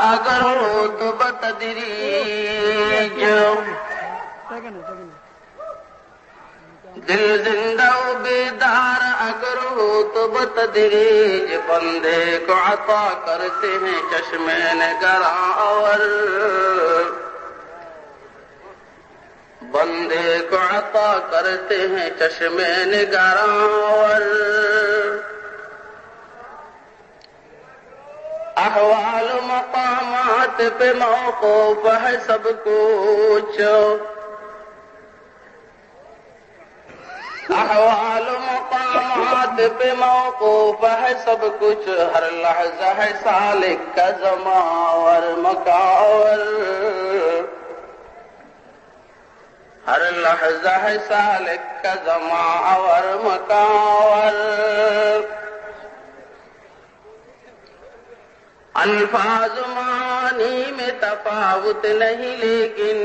अगर हो तो बतदरीज, दिल जिंदा बेदार अगर हो तो बतदरीज, बंदे को अता करते हैं चश्मे निगरावर, बंदे को अता करते हैं चश्मे निगरावर। अहवाल मकामात पे मौकूफ है सब कुछ, अहवाल मकामात पे मौकूफ है सब कुछ, हर लहजा है सालिक का जमावर मकावर, हर लहजा है सालिक का जमावर मकावर। अल्फाज मानी में तफावत नहीं लेकिन,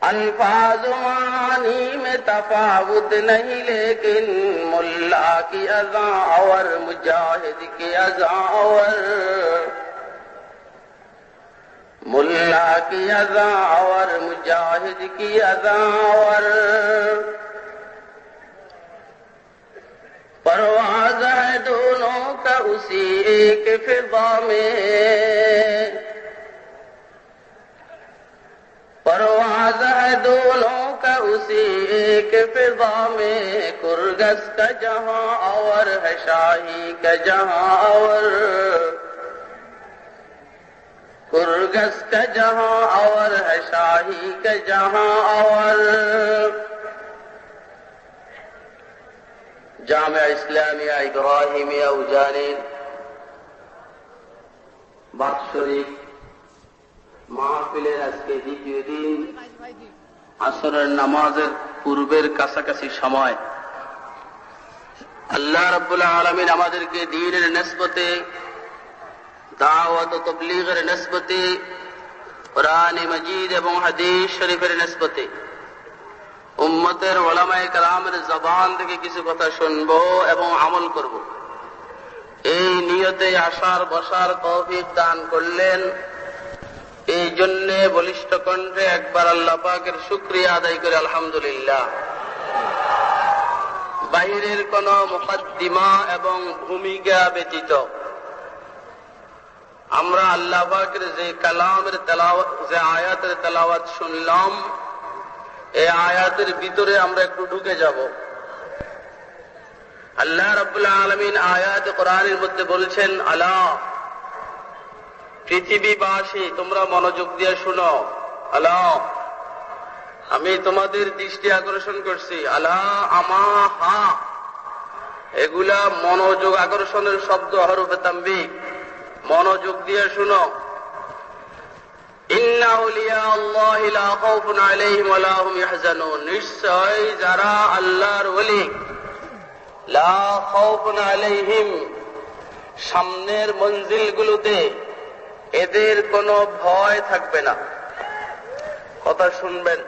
अल्फाज मानी में तफावत नहीं लेकिन, मुल्ला की अज़ा और मुजाहिद की अज़ा और, मुल्ला की अज़ा और मुजाहिद की अज़ा और। परवाज़ है दोनों का उसी एक फिज़ा में, परवाज़ है दोनों का उसी एक फिज़ा में, कुर्गस का जहां और है शाही का जहां और, कुर्गस का जहां और है शाही का जहां और। जामिया इस्लामिया इब्राहिमिया उजानिन বাৎসরিক মাহফিলের আজকে দ্বিতীয় দিন, আসরের নামাজের পূর্বের কাছাকাছি সময় আল্লাহ রাব্বুল আলামিন আমাদেরকে দ্বীনের নিসবতে, দাওয়াত ও তাবলীগের নিসবতে, কোরআন মাজিদ এবং হাদিস শরীফের নিসবতে উম্মতের উলামায়ে কেরামের জবান থেকে কিছু কথা শুনব এবং আমল করব, এই নিয়তে আসার বসার তৌফিক দান করলেন। এই জন্য বলিষ্ঠ কণ্ঠে একবার আল্লাহ পাকের শুকরিয়া আদায় করে আলহামদুলিল্লাহ। বাহিরের কোন মুকদ্দিমা এবং ভূমিকা ব্যতীত আমরা আল্লাহ পাকের যে কালামের তেলাওয়াত, যে আয়াতের তেলাওয়াত শুনলাম, এই আয়াতের ভিতরে আমরা একটু ঢুকে যাব। আল্লাহ রাব্বুল আলামিন আয়াত কোরআনের মধ্যে বলছেন, আলা পৃথিবীবাসী তোমরা মনোযোগ দিয়ে শুনো, আলা আমি তোমাদের দৃষ্টি আকর্ষণ করছি, আলা আমা হা, এগুলা মনোযোগ আকর্ষণের শব্দ, হরফে তানবীহ, মনোযোগ দিয়ে শুনো। ইন্না আউলিয়া আল্লাহি লা খাউফুন আলাইহিম ওয়া লা হুম ইয়াহজানুন, নিশ্চয় যারা আল্লাহর ওলি, লা খাউফুন আলাইহিম, সামনের মঞ্জিলগুলোতে এদের কোনো ভয় থাকবে না। কথা শুনবেন,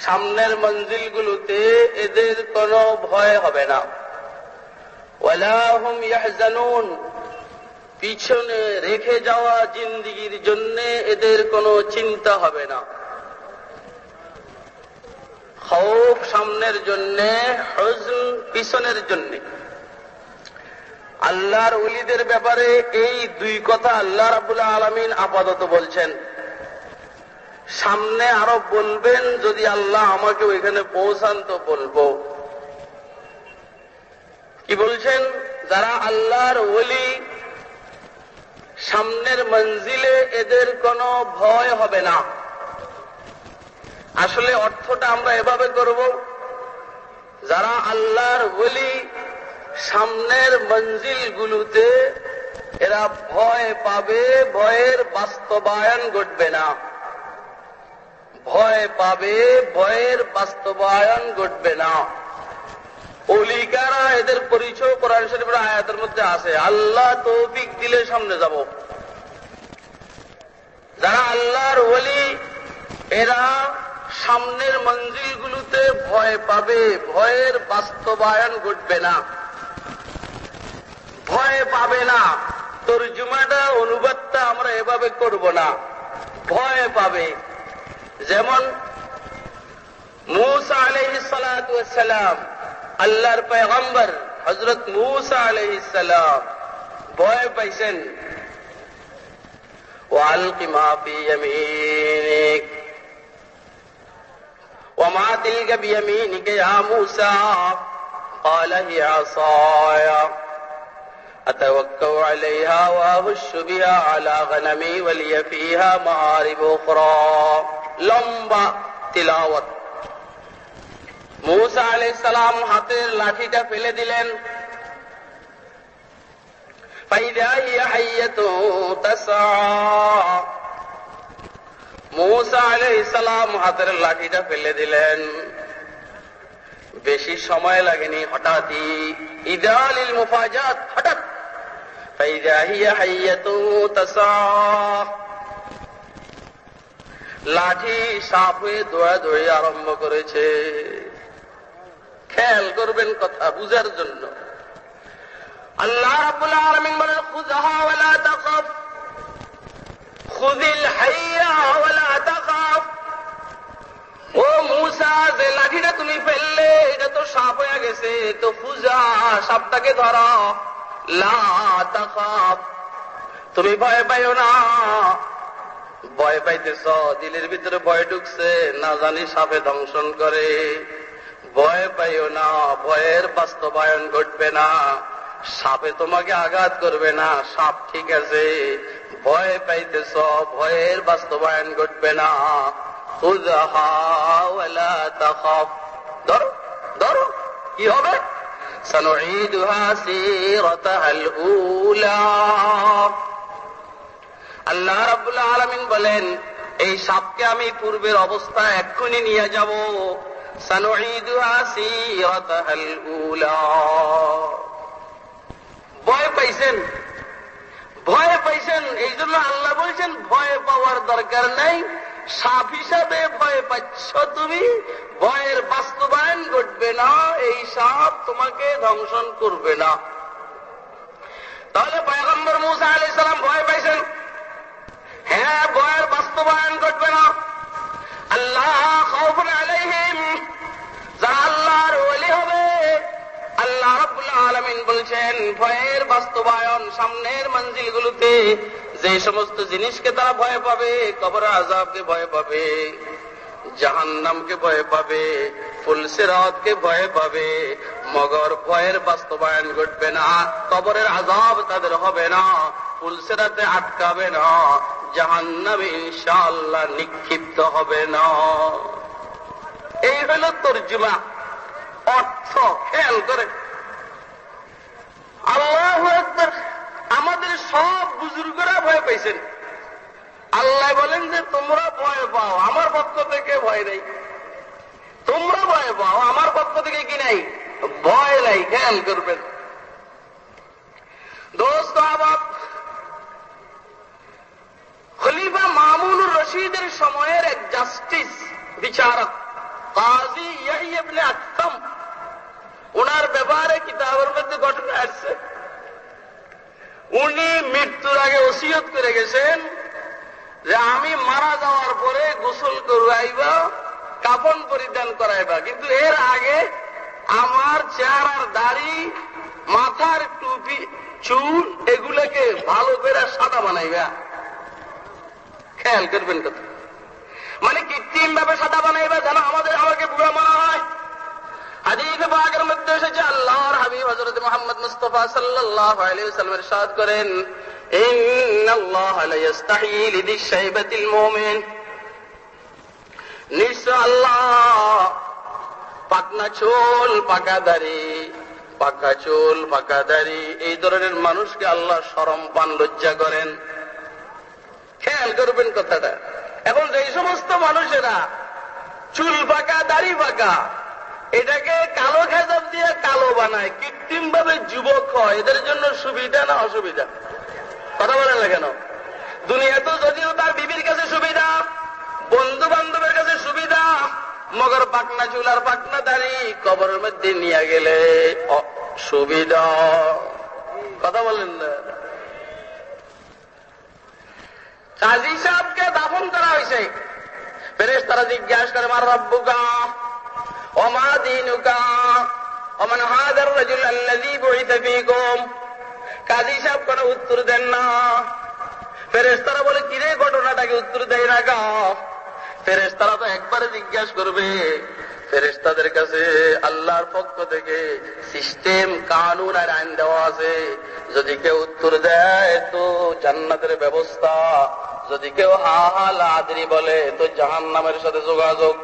সামনের মঞ্জিলগুলোতে এদের কোনো ভয় হবে না। ওয়া লা হুম ইয়াহজানুন, পিছনে রেখে যাওয়া জিন্দেগির জন্য এদের কোনো চিন্তা হবে না। খৌফ সামনের জন্য, হুজন পিছনের জন্য। আল্লাহর ওলিদের ব্যাপারে এই দুই কথা আল্লাহ রাব্বুল আলামিন আপাতত বলছেন, সামনে আরো বলবেন, যদি আল্লাহ আমাকে ওইখানে পৌঁছান তো বলবো। কি বলছেন? যারা আল্লাহর ওলি, সামনের মঞ্জিলে এদের কোনো ভয় হবে না। আসলে অর্থটা আমরা এভাবে করব, যারা আল্লাহর ওলি, সামনের মঞ্জিলগুলোতে এরা ভয় পাবে, ভয়ের বাস্তবায়ন ঘটবে না। ভয় পাবে, ভয়ের বাস্তবায়ন ঘটবে না। ওলিকারা, এদের পরিচয় কোরআন শরীফের আয়াতের মধ্যে আছে, আল্লাহ তৌফিক দিলে সামনে যাব। যারা আল্লাহর ওলি, এরা সামনের মঞ্জিলগুলোতে ভয় পাবে, ভয়ের বাস্তবায়ন ঘটবে না। ভয় পাবে না। তরজুমাটা অনুবাদটা আমরা এভাবে করব না, ভয় পাবে। যেমন মূসা আলাইহিস সালাতু ওয়াস সালাম, আল্লাহর পয়গম্বর হযরত মূসা আলাইহিস সালাম ভয় পাইছেন। ওয়ালকি মা ফি ইয়ামিনিক ওয়া মা তিলকা বিয়ামিনিকা ইয়া মূসা قال هي عصاي أتوكأ عليها وأهش بها على غنمي ولي فيها مآرب أخرى। লম্বা তিলাওয়াত। মূসা আলাইহিস সালাম হাতের লাঠিটা ফেলে দিলেন। فإذا هي حية تسعى। মূসা আলাইহিস সালাম হাতের লাঠিটা ফেলে দিলেন, বেশি সময় লাগেনি, হঠাৎই ইদালিল মুফাজাত, হঠাৎ ফাইদা হিয়া হাইয়াতু তাসা, লাঠি সাপ হয়ে দৌড়াদৌড়ি আরম্ভ করেছে। খেয়াল করবেন কথা বুঝার জন্য। আল্লাহ রাব্বুল আলামিন বলেন খুযহা ওয়া লা তাখাফ, খুযিল হাইয়া ওয়া লা তাখাফ। ও মূসা, যে লাঠিটা তুমি ফেললে এটা তো সাপ হয়ে গেছে, তো খুযা, সাপটাকে ধরো, লা তাখাফ, তুমি ভয় পাইও না। ভয় পাইতেছ, দিলের ভিতরে ভয় ঢুকছে, না জানি সাপে দংশন করে। ভয় পাইও না, ভয়ের বাস্তবায়ন ঘটবে না, সাপে তোমাকে আঘাত করবে না, সাপ ঠিক আছে। ভয় পাইতেছ, ভয়ের বাস্তবায়ন ঘটবে না। খুযহা ওয়া লা তাখাফ, ধরো ধরো, কি হবে? সানুঈদুহা সিরাতাহাল উলা। আল্লাহ রাব্বুল আলামিন বলেন এই সাপকে আমি পূর্বের অবস্থায় এক্ষুনি নিয়ে যাব। সানুঈদুহা সিরাতাহাল উলা। ভয় পাইছেন, ভয় পাইছেন, এই জন্য আল্লাহ বলছেন ভয় পাওয়ার দরকার নাই। সাপ হিসাবে ভয় পাচ্ছ তুমি, ভয়ের বাস্তবায়ন ঘটবে না, এই সাপ তোমাকে ধ্বংসন করবে না। তাহলে পয়গম্বর মূসা আলাইহিস সালাম ভয় পাইছেন, হ্যাঁ, ভয়ের বাস্তবায়ন ঘটবে না। আল্লাহ খাউফুন আলাইহিম, যারা আল্লাহর ওলি হবে, আল্লাহ রাব্বুল আলামিন বলছেন ভয়ের বাস্তবায়ন সামনের মঞ্জিলগুলোতে যে সমস্ত জিনিসকে তারা ভয় পাবে, কবরের আযাবকে ভয় পাবে, জাহান্নামকে ভয় পাবে, ফুলসিরাতকে ভয় পাবে, মগর ভয়ের বাস্তবায়ন ঘটবে না। কবরের আযাব তাদের হবে না, ফুলসিরাতে আটকাবে না, জাহান্নামে ইনশাআল্লাহ নিক্ষিপ্ত হবে না। এই হলো তরজমা, অর্থ। খেয়াল করে আল্লাহু আকবার। আমাদের সব বুজুর্গরা ভয় পাইছেন। আল্লাহ বলেন যে তোমরা ভয় পাও, আমার পক্ষ থেকে ভয় নাই। তোমরা ভয় পাও, আমার পক্ষ থেকে কি নাই? ভয় নাই। খেয়াল করবেন দোস্ত আবাব, খলিফা মামুনুর রশিদের সময়ের এক জাস্টিস, বিচারক কাজী ইয়াহইয়া ইবনে আকতাম, ওনার ব্যাপারে কিতাবের মধ্যে ঘটনা আসছে। উনি মৃত্যুর আগে ওসিয়ত করে গেছেন যে আমি মারা যাওয়ার পরে গোসল করাইবা, কাফন পরিধান করাইবা, কিন্তু এর আগে আমার চেহারার দাড়ি, মাথার টুপি, চুল এগুলোকে ভালো করে সাদা বানাইবা। খেয়াল করবেন কথা, মানে কৃত্রিম ভাবে সাদা বানাইবা যেন আমাকে বুড়া মানা হয়। হাদিসে পাকের মধ্যে এসেছে আল্লাহর হাবিব হযরত মুহাম্মদ মুস্তাফা সাল্লাল্লাহু আলাইহি ওয়াসাল্লাম ইরশাদ করেন, ইন্নাল্লাহা লা ইস্তাহি লিদিশ শাইবাতিল মুমিন, নিশ্চয় আল্লাহ পাকনা চুল, পাকা দাড়ি, পাকা চুল, পাকা দাড়ি এই ধরনের মানুষকে আল্লাহ শরম পান, লজ্জা করেন। খেয়াল করবেন কথাটা। এখন যে সমস্ত মানুষেরা চুল পাকা, দাড়ি পাকা, এটাকে কালো খেজাব দিয়ে কালো বানায়, কৃত্রিম ভাবে যুবক হয়, এদের জন্য সুবিধা না অসুবিধা? কথা বলেন না কেন? দুনিয়াতে যদিও তার বিবির কাছে সুবিধা, বন্ধু বান্ধবের কাছে সুবিধা, মগর পাকনা চুল আর পাকনা দাড়ি কবরের মধ্যে নিয়ে গেলে সুবিধা। কথা বলেন না। কাজী সাহেবকে দাফন করা হয়েছে, ফেরেশতারা জিজ্ঞাসা করে মান রাব্বুকা ওয়া মা দীনুকা ওয়া মান হাযার রাজুল আল্লাযী বুইসা ফীকুম। কাজী সাহেব কোনো উত্তর দেন না। ফেরেশতারা বলে কিরে ঘটনাটাকে উত্তর দেয় না কা? ফেরেশতারা তো একবারে জিজ্ঞাসা করবে। ফেরেশতাদের কাছে আল্লাহর পক্ষ থেকে সিস্টেম, কানুন আর আইন দেওয়া আছে। যদি কেউ উত্তর দেয় তো জান্নাতের ব্যবস্থা, যদি কেউ হা হা লা আদরি বলে তো জাহান্নামের সাথে যোগাযোগ।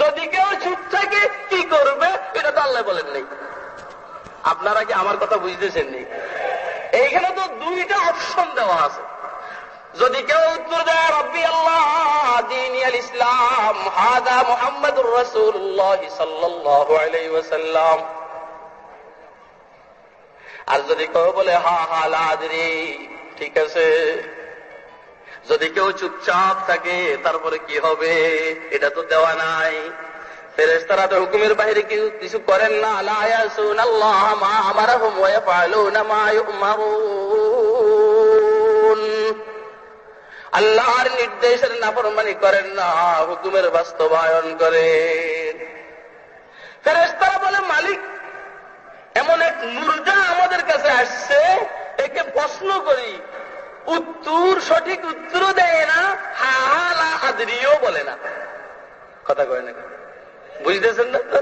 যদি কেউ চুপ থাকে কি করবে এটা তো আল্লাহ বলেন নাই। আপনারা কি আমার কথা বুঝতেছেন নি? এইখানে তো দুইটা অপশন দেওয়া আছে। যদি কেউ উত্তর দেয় রব্বি আল্লাহ দীনি আল ইসলাম হাদা মুহাম্মাদুর রাসূলুল্লাহ সাল্লাল্লাহু আলাইহি ওয়াসাল্লাম, আর যদি কেউ বলে হা হা লা আদরি, ঠিক আছে। যদি কেউ চুপচাপ থাকে তারপরে কি হবে এটা তো দেওয়া নাই। ফেরেশতারা তো হুকুমের বাইরে কিছু করেন না। লা ইয়াসুনাল্লাহ মা আমারহুম ওয়া ইয়াফআলুনা মা ইউমারুন। আল্লাহর নির্দেশের নাফরমানি করেন না, হুকুমের বাস্তবায়ন করেন। ফেরেশতারা বলে মালিক এমন এক মুর্দা আমাদের কাছে আসছে, একে প্রশ্ন করি, সঠিক উত্তরও দেয় না, হা হা লা আদরিও বলে না। কথা কয় না, বুঝতেছেন না তো?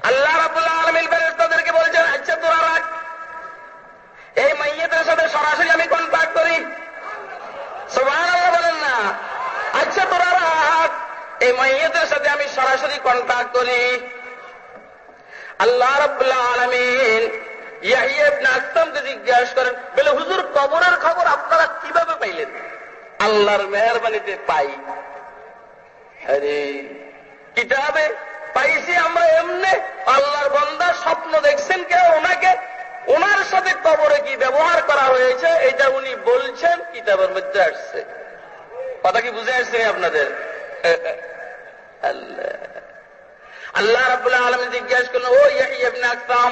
আল্লাহ রাব্বুল আলামিন ফেরেশতাদেরকে বলছেন আচ্ছা তোরা রাখ, এই মাইয়িতের সাথে সরাসরি আমি কন্টাক্ট করি। সুবহানাল্লাহ বলেন না? আচ্ছা তোরা রাখ, এই মাইয়িতের সাথে আমি সরাসরি কন্টাক্ট করি। আল্লাহ রাব্বুল আলামিন ইয়াহইয়া ইবনে আকতামকে জিজ্ঞাসা করেন, বলে হুজুর কবরের খবর আপনারা কিভাবে পাইলেন? আল্লাহর মেহেরবানিতে পাই। আরে কিতাবে পাইছি আমরা এমনে, আল্লাহর বান্দা স্বপ্ন দেখছেন কেউ ওনাকে, ওনার সাথে কবরে কি ব্যবহার করা হয়েছে এটা উনি বলছেন, কিতাবের মধ্যে আসছে। কথা কি বুঝে আসছে আপনাদের? আল্লাহ আল্লাহ রাব্বুল আলামিন জিজ্ঞাসা করলেন, ও ইয়াহইয়া ইবনে আকতাম,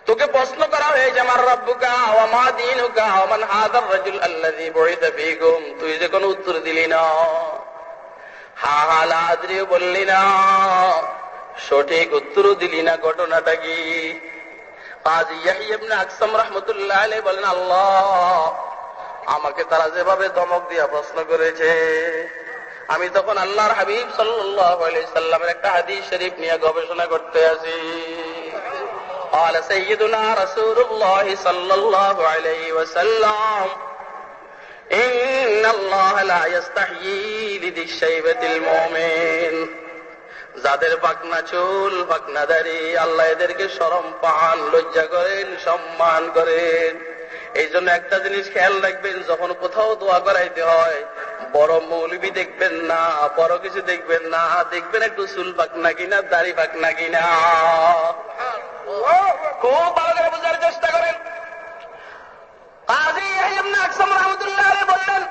তোকে প্রশ্ন করা হয়েছে আমার রব্বুকা ওয়া মা দীনুকা ওয়া মান হাযার রাজুল আল্লাযী বুইসা ফীকুম, তুই যে কোনো উত্তর দিলি না, হা হা লা আদরি বললি না, সঠিক উত্তরও দিলি না, ঘটনাটা কি? কাজী ইয়াহইয়া ইবনে আকতাম রাহমাতুল্লাহ আলাইহি বলেন, আল্লাহ আমাকে তারা যেভাবে ধমক দিয়া প্রশ্ন করেছে, আমি তখন আল্লাহর হাবিব সাল্লাল্লাহু আলাইহি সাল্লামের একটা হাদিস শরীফ নিয়ে গবেষণা করতে আছি। قال سيدنا رسول الله صلى الله عليه وسلم إن الله لا يستحيي لذي الشيبة المؤمن। যাদের পাকনা চুল, পাকনা দাড়ি, আল্লাহ এদেরকে শরম পান, লজ্জা করেন, সম্মান করেন। এই জন্য একটা জিনিস খেয়াল রাখবেন, যখন কোথাও দোয়া করাইতে হয় বড় মৌলবি দেখবেন না, বড় কিছু দেখবেন না, দেখবেন একটু চুল পাকনা কিনা, দাড়ি পাকনা কিনা। খুব ভালো করে বোঝার চেষ্টা করেন। কাজী ইয়াহইয়া ইবনে আকতাম রাহমাতুল্লাহ আলাইহি বললেন,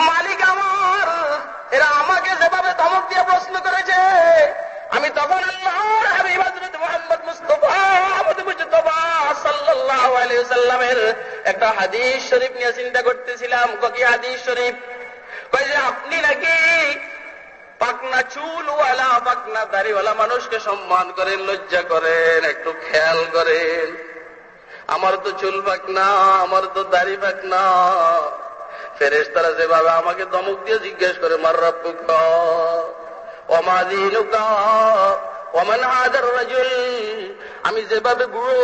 মালিক আমার, এরা আমাকে যেভাবে ধমক দিয়ে প্রশ্ন করেছে, আমি তখন আল্লাহর হাবিব হযরত মুহাম্মদ মুস্তাফা মুজতবা সাল্লাল্লাহু আলাইহি ওয়াসাল্লামের একটা হাদিস শরীফ নিয়ে চিন্তা করতেছিলাম। কি হাদিস শরীফ? কই যে আপনি নাকি পাকনা চুলওয়ালা, পাকনা দাড়িওয়ালা মানুষকে সম্মান করেন, লজ্জা করেন, একটু খেয়াল করেন। আমার তো চুল পাকনা, আমার তো দাড়ি পাকনা। ফেরেশতারা যেভাবে আমাকে ধমক দিয়ে জিজ্ঞেস করে মার রাব্বুকা ওয়া মা দীনুকা ওয়া মান হাযার রাজুল, আমি যেভাবে বুড়ো,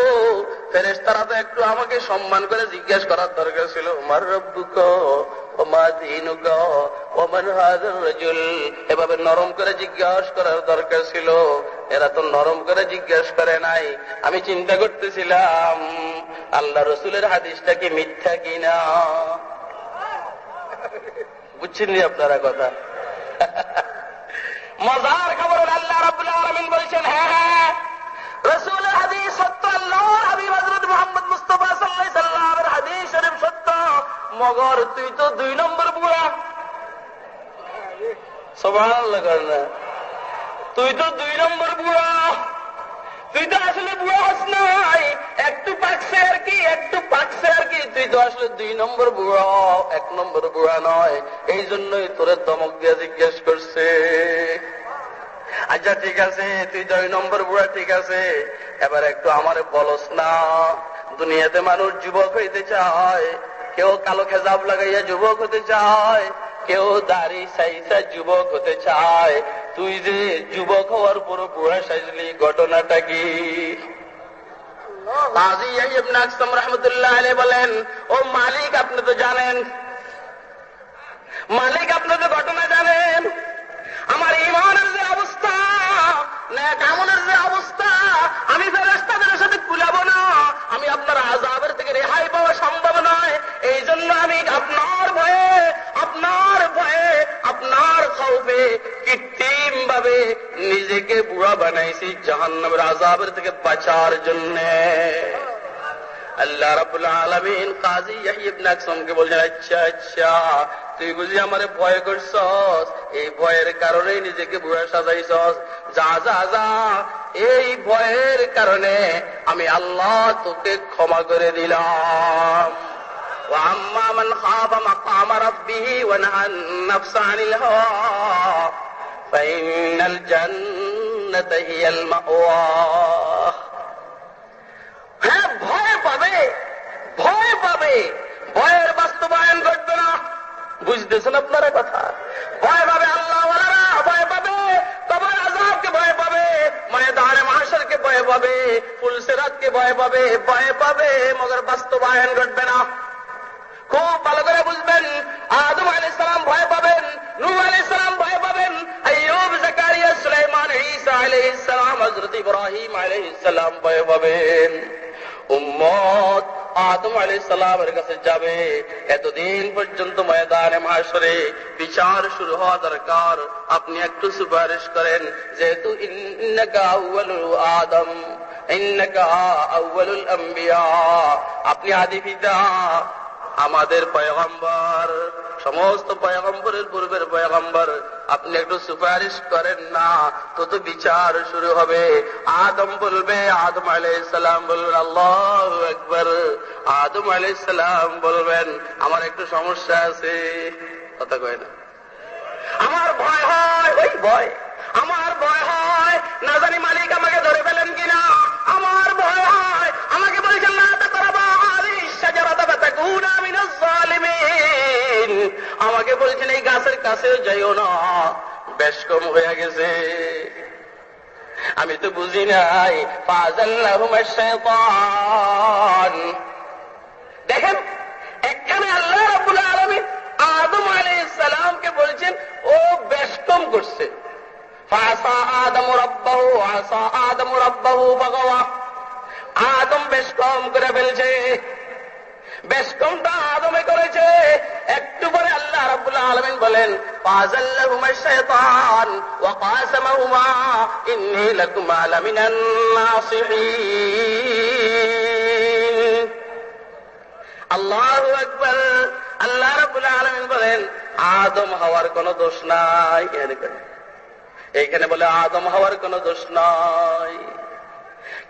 ফেরেশতারা তো একটু আমাকে সম্মান করে জিজ্ঞেস করার দরকার ছিল, মার রাব্বুকা ওয়া মা দীনুকা ওয়া মান হাযার রাজুল, এভাবে নরম করে জিজ্ঞাসা করার দরকার ছিল। এরা তো নরম করে জিজ্ঞাসা করে নাই। আমি চিন্তা করতেছিলাম আল্লাহ রসুলের হাদিসটা কি মিথ্যা কিনা। বুঝছেন নি আপনারা কথা? মজার খবর, আল্লাহ রাব্বুল আলামিন বলছেন, হ্যাঁ হ্যাঁ রাসূলের হাদিস সত্য, আল্লাহর হাবিব হযরত মুহাম্মদ মুস্তাফা সাল্লাল্লাহু আলাইহি সাল্লামের হাদিস শরীফ সত্য, মগর তুই তো 2 নম্বর বুড়া। সুবহানাল্লাহ না, তুই তো 2 নম্বর বুড়া, তুই তো আসলে বুড়া হস না, তুই তো আসলে 2 নম্বর বুড়া, 1 নম্বর বুড়া নয়, এই জন্যই তোরে ধমক দিয়ে জিজ্ঞেস করছে। আচ্ছা ঠিক আছে, তুই 2 নম্বর বুড়া, ঠিক আছে, এবার একটু আমারে বলস না, দুনিয়াতে মানুষ যুবক হইতে চায়, কেউ কালো খেজাব লাগাইয়া যুবক হতে চায়, কেউ দাড়ি সাইসা যুবক হতে চায়, তুই যে যুবক হওয়ার পুরো বুড়া সাজলি, ঘটনাটা কি? কাজী ইয়াহইয়া ইবনে আকসাম রাহমাতুল্লাহ আলাইহি বলেন, ও মালিক আপনি তো জানেন, মালিক আপনি তো ঘটনা জানেন, আমার ঈমানের যে অবস্থা, নেক আমলের যে অবস্থা, আমি ফেরেশতাদের সাথে কুলাবো না, আমি আপনার আযাবের থেকে রেহাই পাওয়া সম্ভব নয়, এই জন্য আমি আপনার ভয়ে, আপনার খৌফে কৃত্রিম ভাবে নিজেকে বুড়া বানাইছি জাহান্নামের আযাবের থেকে বাঁচার জন্য। আল্লাহ রাব্বুল আলামিন কাজী ইয়াহইয়া ইবনে আকসামকে বললেন, আচ্ছা আচ্ছা, তুই বুঝি আমারে ভয় করছস, এই ভয়ের কারণেই নিজেকে বুড়া সাজাইছস, যা যা যা, এই ভয়ের কারণে আমি আল্লাহ তোকে ক্ষমা করে দিলাম। وَأَمَّا مَنْ خَافَ مَقَامَ رَبِّهِ وَنَهَى النَّفْسَ عَنِ الْهَوَى فَإِنَّ الْجَنَّةَ هِيَ الْمَأْوَى। হ্যাঁ, ভয় পাবে, ভয়ের বাস্তবায়ন ঘটবে না, বুঝতেছেন আপনারা কথা? ভয় পাবে আল্লাহওয়ালারা, ভয় পাবে কবর আযাবকে, ভয় পাবে ময়দানে মাহশরকে, ভয় পাবে ফুলসিরাতকে, ভয় পাবে, মগর বাস্তবায়ন ঘটবে না। খুব ভালো করে বুঝবেন, আদম আলাইহিস সালাম ভয় পাবেন, নূহ আলাইহিস সালাম ভয় পাবেন, আইয়ুব, যাকারিয়া, সুলাইমান, ঈসা আলাইহিস সালাম, হযরত ইব্রাহিম আলাইহিস সালাম ভয় পাবেন। উম্মত আদম আলাইহিস সালামের কাছে যাবে, এতদিন পর্যন্ত ময়দানে মাহশরে বিচার শুরু হওয়া দরকার, আপনি একটু সুপারিশ করেন, যেহেতু ইন্নাকা আউয়ালুল আদম, ইন্নাকা আউয়ালুল আম্বিয়া, আপনি আদি পিতা, আমাদের পয়গম্বর, সমস্ত পয়গম্বরের পূর্বের পয়গম্বর, আপনি একটু সুপারিশ করেন না, তো বিচার শুরু হবে। আদম বলবে, আদম আলাইহিস সালাম বলবেন আল্লাহু আকবার, আদম আলাইহিস সালাম বলবেন আমার একটু সমস্যা আছে, কথা কয় না, আমার ভয় হয়, ওই ভয়, আমার ভয় হয় না জানি মালিক আমাকে ধরে ফেলেন কিনা, আমার ভয় হয়, আমাকে বলছেন না তাকরাবা হাযিহিশ শাজারাতা ফাতাকুনা মিনাজ জালিমিন, আমাকে বলছেন এই গাছের কাছে যাইও না, বেশ কম হয়ে গেছে, আমি তো বুঝি নাই। ফাযাল্লাহুমাশ শাইতান, দেখেন এখানে আল্লাহ রাব্বুল আলামিন আদম আলাইহিস সালামকে বলছেন ও বেশ কম করছে, ফাসা আদম রাব্বাহু ফাগাওয়া, আদম বেশ কম করে ফেলছে, বেশ কমটা আদমে করেছে। একটু পরে আল্লাহ রাব্বুল আলামিন বলেন, ফাযাল্লাহুমাশ শাইতান ওয়া কাসামাহুমা ইন্নী লাকুমা লামিনান নাসিহিন। আল্লাহু আকবার। আল্লাহ রাব্বুল আলামিন বলেন আদম হওয়ার কোনো দোষ নাই, এইখানে বলে আদম হওয়ার কোনো দোষ নাই,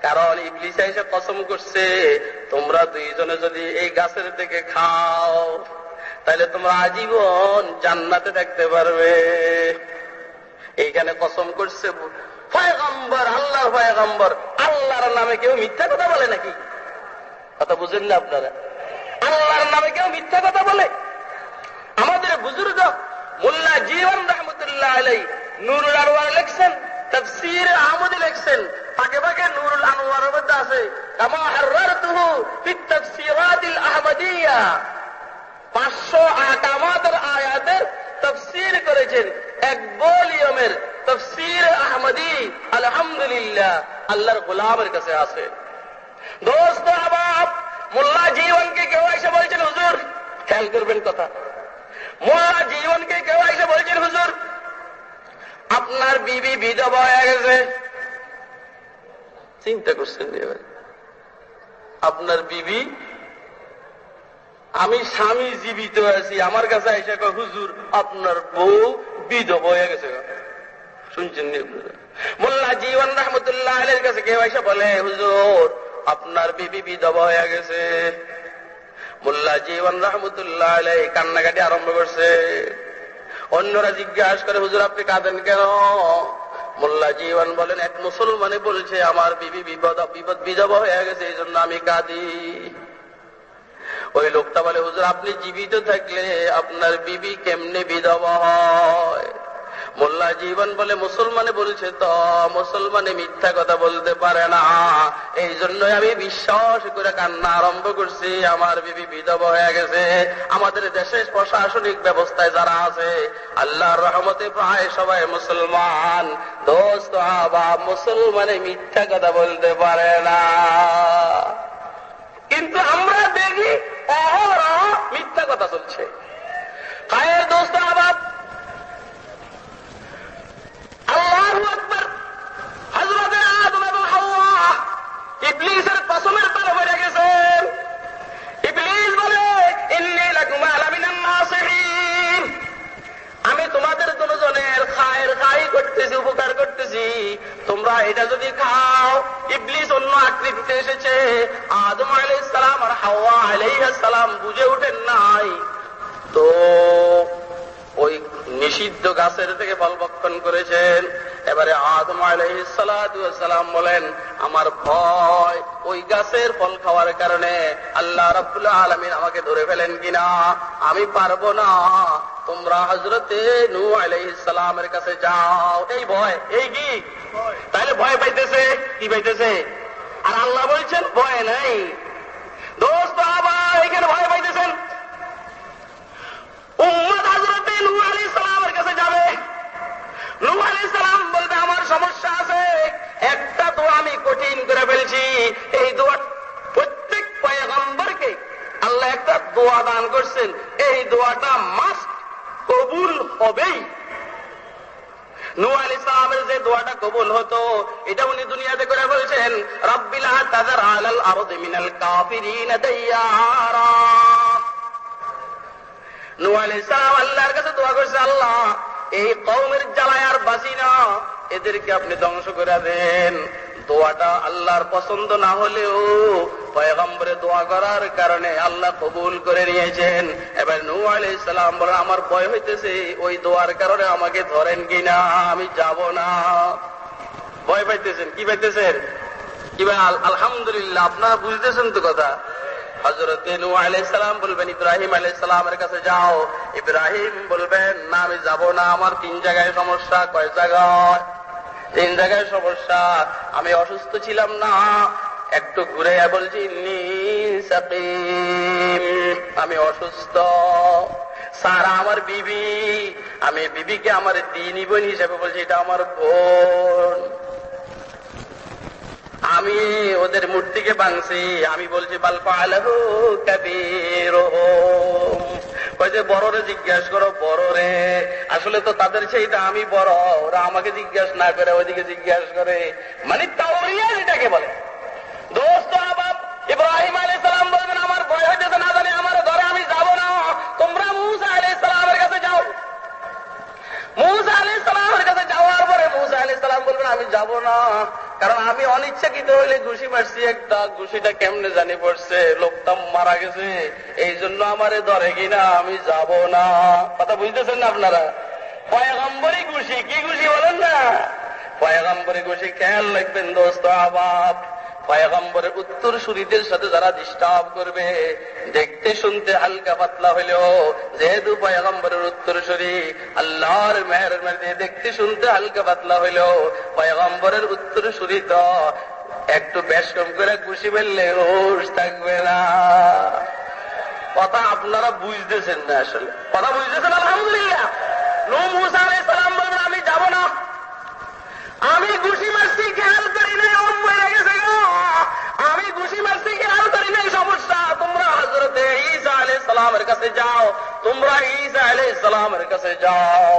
কারণ ইবলিস এসে কসম করছে তোমরা দুইজনে যদি এই গাছের থেকে খাও তাহলে তোমরা আজীবন জান্নাতে থাকতে পারবে। এইখানে কসম করছে পয়গম্বর, আল্লাহর পয়গম্বর, আল্লাহর নামে কেউ মিথ্যা কথা বলে নাকি? কথা বুঝেন না আপনারা? আল্লাহর নামে কেউ মিথ্যা কথা বলে? আমাদের বুজুর্গ মোল্লা জীবন রহমতুল্লাহ আলাইহি নুরুল আনওয়ার লিখছেন, তাফসীর আহমদী লিখছেন, পাকে পাকে নুরুল আনওয়ারের মধ্যে আছে কামা হাররাতুহু ফিত তাফসীরাতিল আহমদিয়া, 500 আহকামাতের আয়াতের তাফসীর করেছেন, এক ভলিউমের তাফসীর আহমদী আলহামদুলিল্লাহ আল্লাহর গোলামের কাছে আছে। দোস্ত আহবাব, মোল্লা জীবনকে কেউ এসে বলছেন হুজুর, খেয়াল করবেন কথা, মোল্লা জীবনকে কেউ এসে বলছেন হুজুর আপনার বিবি বিধবা হয়ে গেছে। চিন্তা করছেন এবার, আপনার বিবি, আমি স্বামী জীবিত আছি, আমার কাছে এসে কয় হুজুর আপনার বউ বিধবা হয়ে গেছে। শুনছেন মোল্লা জীবন রহমতুল্লাহ আলাইহির কাছে কেউ এসে বলে হুজুর আপনার বিবি বিধবা হয়ে গেছে। মোল্লা জীবন রহমতুল্লাহ আলাইহি কান্নাকাটি আরম্ভ করছে। অন্যরা জিজ্ঞাসা করে, হুজুর আপনি কাঁদেন কেন? মোল্লা জীবন বলেন, এক মুসলমানে বলছে আমার বিবি বিধবা হয়ে গেছে, এই জন্য আমি কাঁদি। ওই লোকটা বলে, হুজুর আপনি জীবিত থাকলে আপনার বিবি কেমনে বিধবা হয়? মোল্লা জীবন বলে, মুসলমানে বলছে তো, মুসলমানে মিথ্যা কথা বলতে পারে না, এই জন্যই আমি বিশ্বাস করে কান্না আরম্ভ করছি আমার বিবি বিধবা হয়ে গেছে। আমাদের দেশের প্রশাসনিক ব্যবস্থায় যারা আছে আল্লাহর রহমতে প্রায় সবাই মুসলমান। দোস্ত আবাব, মুসলমানে মিথ্যা কথা বলতে পারে না, কিন্তু আমরা দেখি অহরহ মিথ্যা কথা চলছে। খায়ের দোস্ত আবাব, আল্লাহু আকবার। হযরতে আদম এবং হাওয়া ইবলিসের কসমের তলে পড়ে গেছেন। ইবলিস বলে, ইন্নী লাকুমা লামিনান নাসিহিন, আমি তোমাদের দুজনের খাই করতেছি, উপকার করতেছি, তোমরা এটা যদি খাও। ইবলিস অন্য আকৃতিতে এসেছে, আদম আলাইহিস সালাম আর হাওয়া আলাইহিস সালাম বুঝে ওঠেন নাই, তো ওই নিষিদ্ধ গাছের থেকে ফল ভক্ষণ করেছেন। এবারে আদম আলাইহিস সালাম বলেন, আমার ভয় ওই গাছের ফল খাওয়ার কারণে আল্লাহ রাব্বুল আলামিন আমাকে ধরে ফেলেন কিনা, আমি পারবো না, তোমরা হযরতে নূহ আলাইহিস সালামের কাছে যাও। এই ভয়, এই কি তাহলে ভয় পাইতেছে, কি পাইতেছে? আর আল্লাহ বলছেন ভয় নাই। দোস্ত আবার এখানে ভয় পাইতেছেন, উম্মত হযরতে নূহ আলাইহিস সালামের কাছে যাবে। নূহ আলাইহিস সালাম বলবে, আমার সমস্যা আছে, একটা দোয়া আমি কঠিন করে ফেলছি। এই দোয়া প্রত্যেক পয়গম্বরকে আল্লাহ একটা দোয়া দান করছেন, এই দোয়াটা মাস্ট কবুল হবেই। নূহ আলাইহিস সালামের যে দোয়াটা কবুল হতো, এটা উনি দুনিয়াতে করে বলছেন, রাব্বি লা তাযার আলাল আরদি মিনাল কাফিরিন দাইয়ারা। নূহ আলাইহিস সালাম আল্লাহর কাছে দোয়া করছে, আল্লাহ এই কওমের জ্বালায় আর বাঁচি না, এদেরকে আপনি ধ্বংস করে দেন। দোয়াটা আল্লাহর পছন্দ না হলেও পয়গম্বরে দোয়া করার কারণে আল্লাহ কবুল করে নিয়েছেন। এবার নূহ আলাইহিস সালাম বলেন, আমার ভয় হইতেছে ওই দোয়ার কারণে আমাকে ধরেন কিনা, আমি যাব না। ভয় পাইতেছেন, কি পাইতেছেন? কি ভাই? আলহামদুলিল্লাহ, আপনারা বুঝতেছেন তো কথা। হযরতে নূহ আলাইহিস সালাম বলবেন, ইব্রাহিম আলাইহিস সালামের কাছে যাও। ইব্রাহিম বলবেন, না আমি যাব না, আমার 3 জায়গায় সমস্যা। কয় জায়গায়? 3 জায়গায় সমস্যা। আমি অসুস্থ ছিলাম না, একটু ঘুরে বলছি ইন্নী সাকিম, আমি অসুস্থ। সারা আমার বিবি, আমি বিবিকে আমার দিনী বোন হিসেবে বলছি, এটা আমার বোন। আমি ওদের মূর্তিকে ভাঙছি, আমি বলছি বাল ফাআলাহু কাবীরুহুম। কইছে বড়রে জিজ্ঞাসা করো, বড়রে। আসলে তো তাদের সেইটা আমি বড়, ওরা আমাকে জিজ্ঞাসা না করে ওইদিকে জিজ্ঞাসা করে, মানে তাওরিয়া এটাকে বলে। দোস্ত আবাব, ইব্রাহিম আলাইহিস সালাম বলবেন, আমার ভয় হইতেছে, না জানি আমার ঘরে আমি যাব না, তোমরা মূসা আলাইহিস সালামের কাছে যাও। মূসা আলাইহিস সালামের কাছে যাওয়ার পরে মূসা আলাইহিস সালাম বলবেন, আমি যাব না, কারণ আমি অনিচ্ছাকৃত হইলে ঘুষি মারছি একটা, ঘুষিটা কেমনে জানি পড়ছে, লোকটা মারা গেছে, এই জন্য আমারে ধরে কিনা, আমি যাব না। কথা বুঝতেছেন না আপনারা? পয়গম্বরী ঘুষি, কি ঘুষি বলেন না? পয়গম্বরী ঘুষি। খেয়াল রাখবেন দোস্ত আবাব, পয়গম্বরের উত্তর সুরীদের সাথে যারা ডিস্টার্ব করবে, দেখতে শুনতে হালকা পাতলা হইলেও যেহেতু পয়গম্বরের উত্তর সুরী, আল্লাহর মেহেরবানি দেখতে শুনতে হালকা পাতলা হইলেও পয়গম্বরের উত্তর সুরী তো একটু বেশ কম করে খুশি ফেললে হোশ থাকবে না। কথা আপনারা বুঝতেছেন না, আসলে কথা বুঝতেছেন? আলহামদুলিল্লাহ। নূহ মূসা আলাইহিস সালাম বলেন, আমি যাব না, আমি ঘুষি মারছি খেয়াল করি নাই, ওর মরে গেছে গো, আমি ঘুষি মারছি খেয়াল করি নাই, সমস্যা। তোমরা হযরতে ঈসা আলাইহিস সালামের কাছে যাও, তোমরা ঈসা আলাইহিস সালামের কাছে যাও।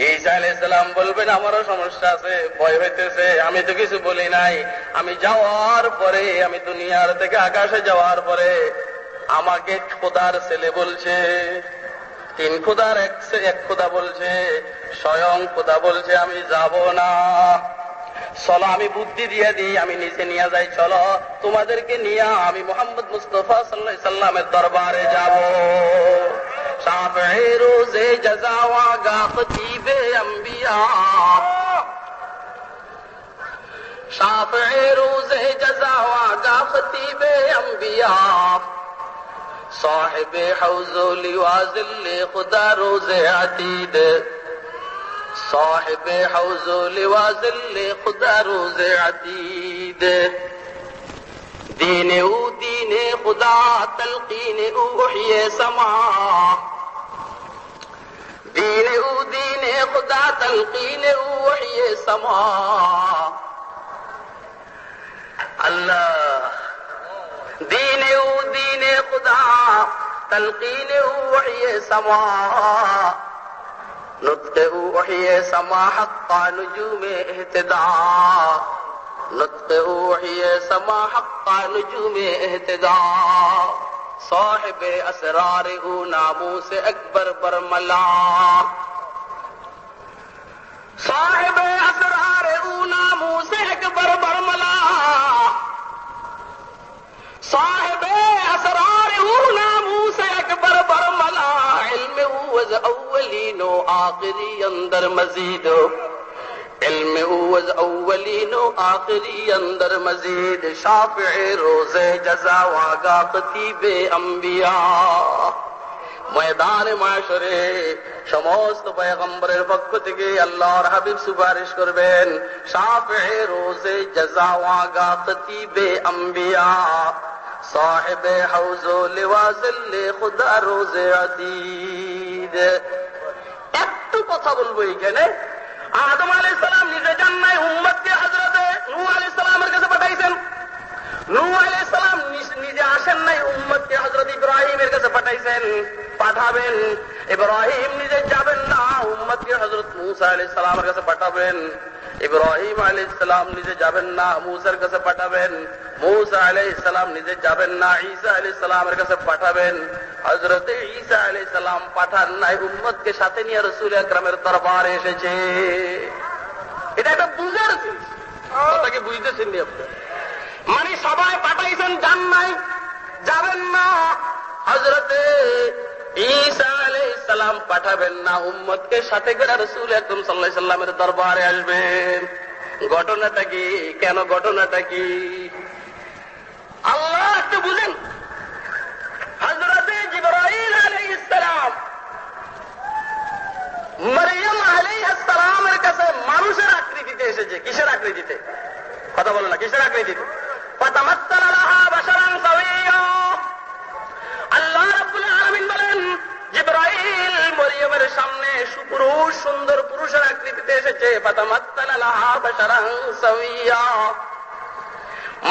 ঈসা আলাইহিস সালাম বলবেন, আমারও সমস্যা আছে, ভয় হইতেছে, আমি তো কিছু বলি নাই। আমি যাওয়ার পরে, আমি দুনিয়ার থেকে আকাশে যাওয়ার পরে আমাকে খোদার ছেলে বলছে, 3 খোদার এক খোদা বলছে, স্বয়ং খোদা বলছে আমি যাব না। চলো আমি বুদ্ধি দিয়ে দিই, আমি নিচে নিয়ে যাই, চলো তোমাদেরকে নিয়ে আমি মুহাম্মদ মুস্তাফা সাল্লাল্লাহু আলাইহি সাল্লামের দরবারে যাব। শাফিঈ রোজে জাযা ওয়া গা খতীবে আম্বিয়া, শাফিঈ রোজে জাযা ওয়া গা খতীবে আম্বিয়া, সাহিবে হাউজ লিওয়া জিল্লে খুদা রোজে আতীদ, साहिब हौज लिवा ज़िल्ले खुदा रोज़े अतीद, दीने खुदा तलकीने उहिए समा, दीने खुदा तलकीने उहिए समा। अल्लाह दीने खुदा तलकीने उहिए समा, नुत्क़े उहिए समा हक़्क़ा नुजूमे इहतिदा, नुत्क़े उहिए समा हक़्क़ा नुजूमे इहतिदा, साहिबे असरार उ नामूस अकबर बरमला, साहिबे असरार उ नामूस अकबर बरमला, साहिबे असरार उ नामूस अकबर बरमला, इल्म उवज़ अव्वलीन व आखिरी अंदर मजीद, इल्म उवज़ अव्वलीन व आखिरी अंदर मजीद, शाफ़िঈ रोज़े जज़ा व आगा खतीबे अंबिया। ময়দানে মাশরে সমস্ত পয়গম্বরের পক্ষ থেকে আল্লাহর হাবিব সুপারিশ করবেন, শাফিঈ রোজে জাযা ওয়া আগা খতীবে আম্বিয়া, সাহিবে হাউজ লিওয়া জিল্লে খুদা রোজে আতীদ। একটু কথা বলবো এখানে। আদম আলাইহিস সালাম নিজে যান নাই, উম্মতকে হযরতে নূহ আলাইহিস সালামের কাছে পাঠাইছেন। নূহ আলাইহিস সালাম নিজে আসেন নাই, উম্মতকে হযরত ইব্রাহিমের কাছে পাঠাইছেন, পাঠাবেন। ইব্রাহিম নিজে যাবেন না, উম্মতকে হযরত মূসা আলাইহিস সালামের কাছে পাঠাবেন। ইব্রাহিম আলাইহিস সালাম নিজে যাবেন না, মূসার কাছে পাঠাবেন। মূসা আলাইহিস সালাম নিজে যাবেন না, ঈসা আলাইহিস সালামের কাছে পাঠাবেন। হযরত ঈসা আলাইহিস সালাম পাঠান নাই, উম্মতকে সাথে নিয়ে রাসূল আকরামের দরবারে এসেছে। এটা একটা বুঝার জিনিস, কথাকে বুঝতেছেন নি আপনি? মানে সবাই পাঠাইছেন, যান নাই, যাবেন না। হযরতে ঈসা আলাইহিস সালাম পাঠাবেন না, উম্মতকে সাথে করে রাসূল আকরাম সাল্লাল্লাহু আলাইহি সাল্লামের দরবারে আসবেন। ঘটনাটা কি? কেন ঘটনাটা কি? আল্লাহ একটু বুঝেন। হযরতে জিবরাইল আলাইহিস সালাম মারইয়াম আলাইহিস সালামের কাছে মানুষের আকৃতিতে এসেছে। কিসের আকৃতিতে? কথা বলো না, কিসের আকৃতিতে? ফাতামাত্তালা লাহা বাশারান সাওয়িয়া। আল্লাহ রাব্বুল আলামিন বলেন, জিবরাইল মরিয়মের সামনে সুপুরুষ সুন্দর পুরুষের আকৃতিতে এসেছে। ফাতামাত্তালা লাহা বাশারান সাওয়িয়া,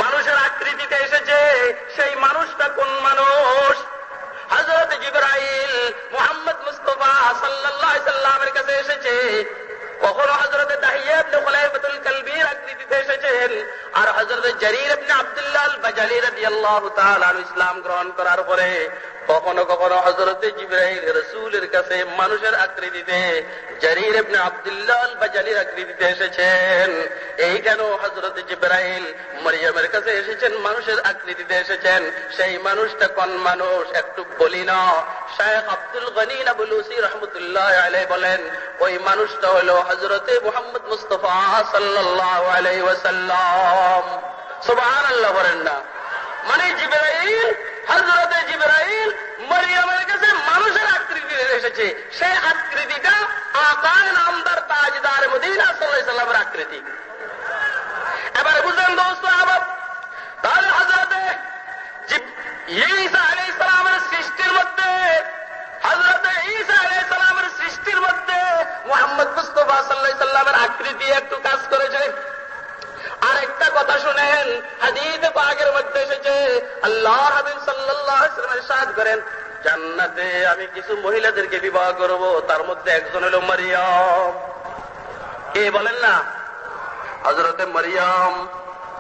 মানুষের আকৃতিতে এসেছে। সেই মানুষটা কোন মানুষ? হযরত জিবরাইল মুহাম্মদ মুস্তাফা সাল্লাল্লাহু আলাইহি সাল্লামের কাছে এসেছে। কখনো হযরত দাহিয়া ইবনে খুলাইফাতুল কালবির আকৃতিতে এসেছেন, আর হযরত জারীর ইবনে আব্দুল্লাহ আল বাজালি রাদিয়াল্লাহু তাআলা আনহু ইসলাম গ্রহণ করার পরে কখনো কখনো হযরত জিবরাইল রাসূলের কাছে মানুষের আকৃতিতে, জারীর ইবনে আব্দুল্লাহ আল বাজালির আকৃতিতে এসেছেন। এই কেন হযরত জিবরাইল মরিয়মের কাছে এসেছেন, মানুষের আকৃতিতে এসেছেন? সেই মানুষটা কোন মানুষ একটু বলি না। শায়খ আব্দুল গনি নাবলুসি রাহমাতুল্লাহ আলাইহি বলেন, ওই মানুষটা হলো হযরতে মুহাম্মদ মুস্তাফা সাল্লাল্লাহু আলাইহি ওয়াসাল্লাম। সুবহানাল্লাহ বলেন না? মানে জিবরাইল, হযরতে জিবরাইল মরিয়মের কাছে মানুষের আকৃতিতে এসেছে। সেই আকৃতিটা আকায়ে নামদার তাজদার মদিনা সাল্লাল্লাহু আলাইহি ওয়াসাল্লামের আকৃতি। এবারে বুঝলেন দোস্ত আবার? তাহলে হযরতে ঈসা আলাইহিস সালামের সৃষ্টির মধ্যে, হযরতে ঈসা আলাইহিস সালামের সৃষ্টির মধ্যে মুহাম্মদ মুস্তাফা সাল্লাল্লাহু আলাইহি ওয়াসাল্লামের আকৃতি একটু কাজ করেছে। আরেকটা কথা শুনেন, হাদিস পাকের মধ্যে এসেছে, আল্লাহর হাবিব সাল্লাল্লাহু আলাইহি ওয়াসাল্লাম ইরশাদ করেন, জান্নাতে আমি কিছু মহিলাদেরকে বিবাহ করব, তার মধ্যে একজন হলো মারিয়াম। কে বলেন না? হযরতে মারিয়াম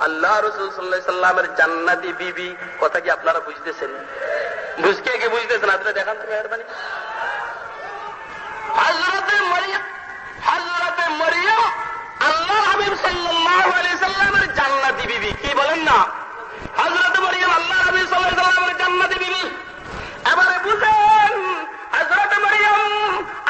আল্লাহ রাসূল সাল্লাল্লাহু আলাইহি সাল্লামের জান্নাতি বিবি। কথা কি আপনারা বুঝতেছেন? বুঝকে কি বুঝতেছেন? আপনারা দেখান তো মেহেরবানি। হযরতে মারিয়াম আল্লাহ হাবিব সাল্লাল্লাহু আলাইহি সাল্লামের জান্নাতি বিবি। কি বলেন না? হযরত মরিয়ম আল্লাহর হাবিব সাল্লাল্লাহু আলাইহি সাল্লামের জান্নাতি বিবি। এবারে বুঝেন, হযরত মরিয়ম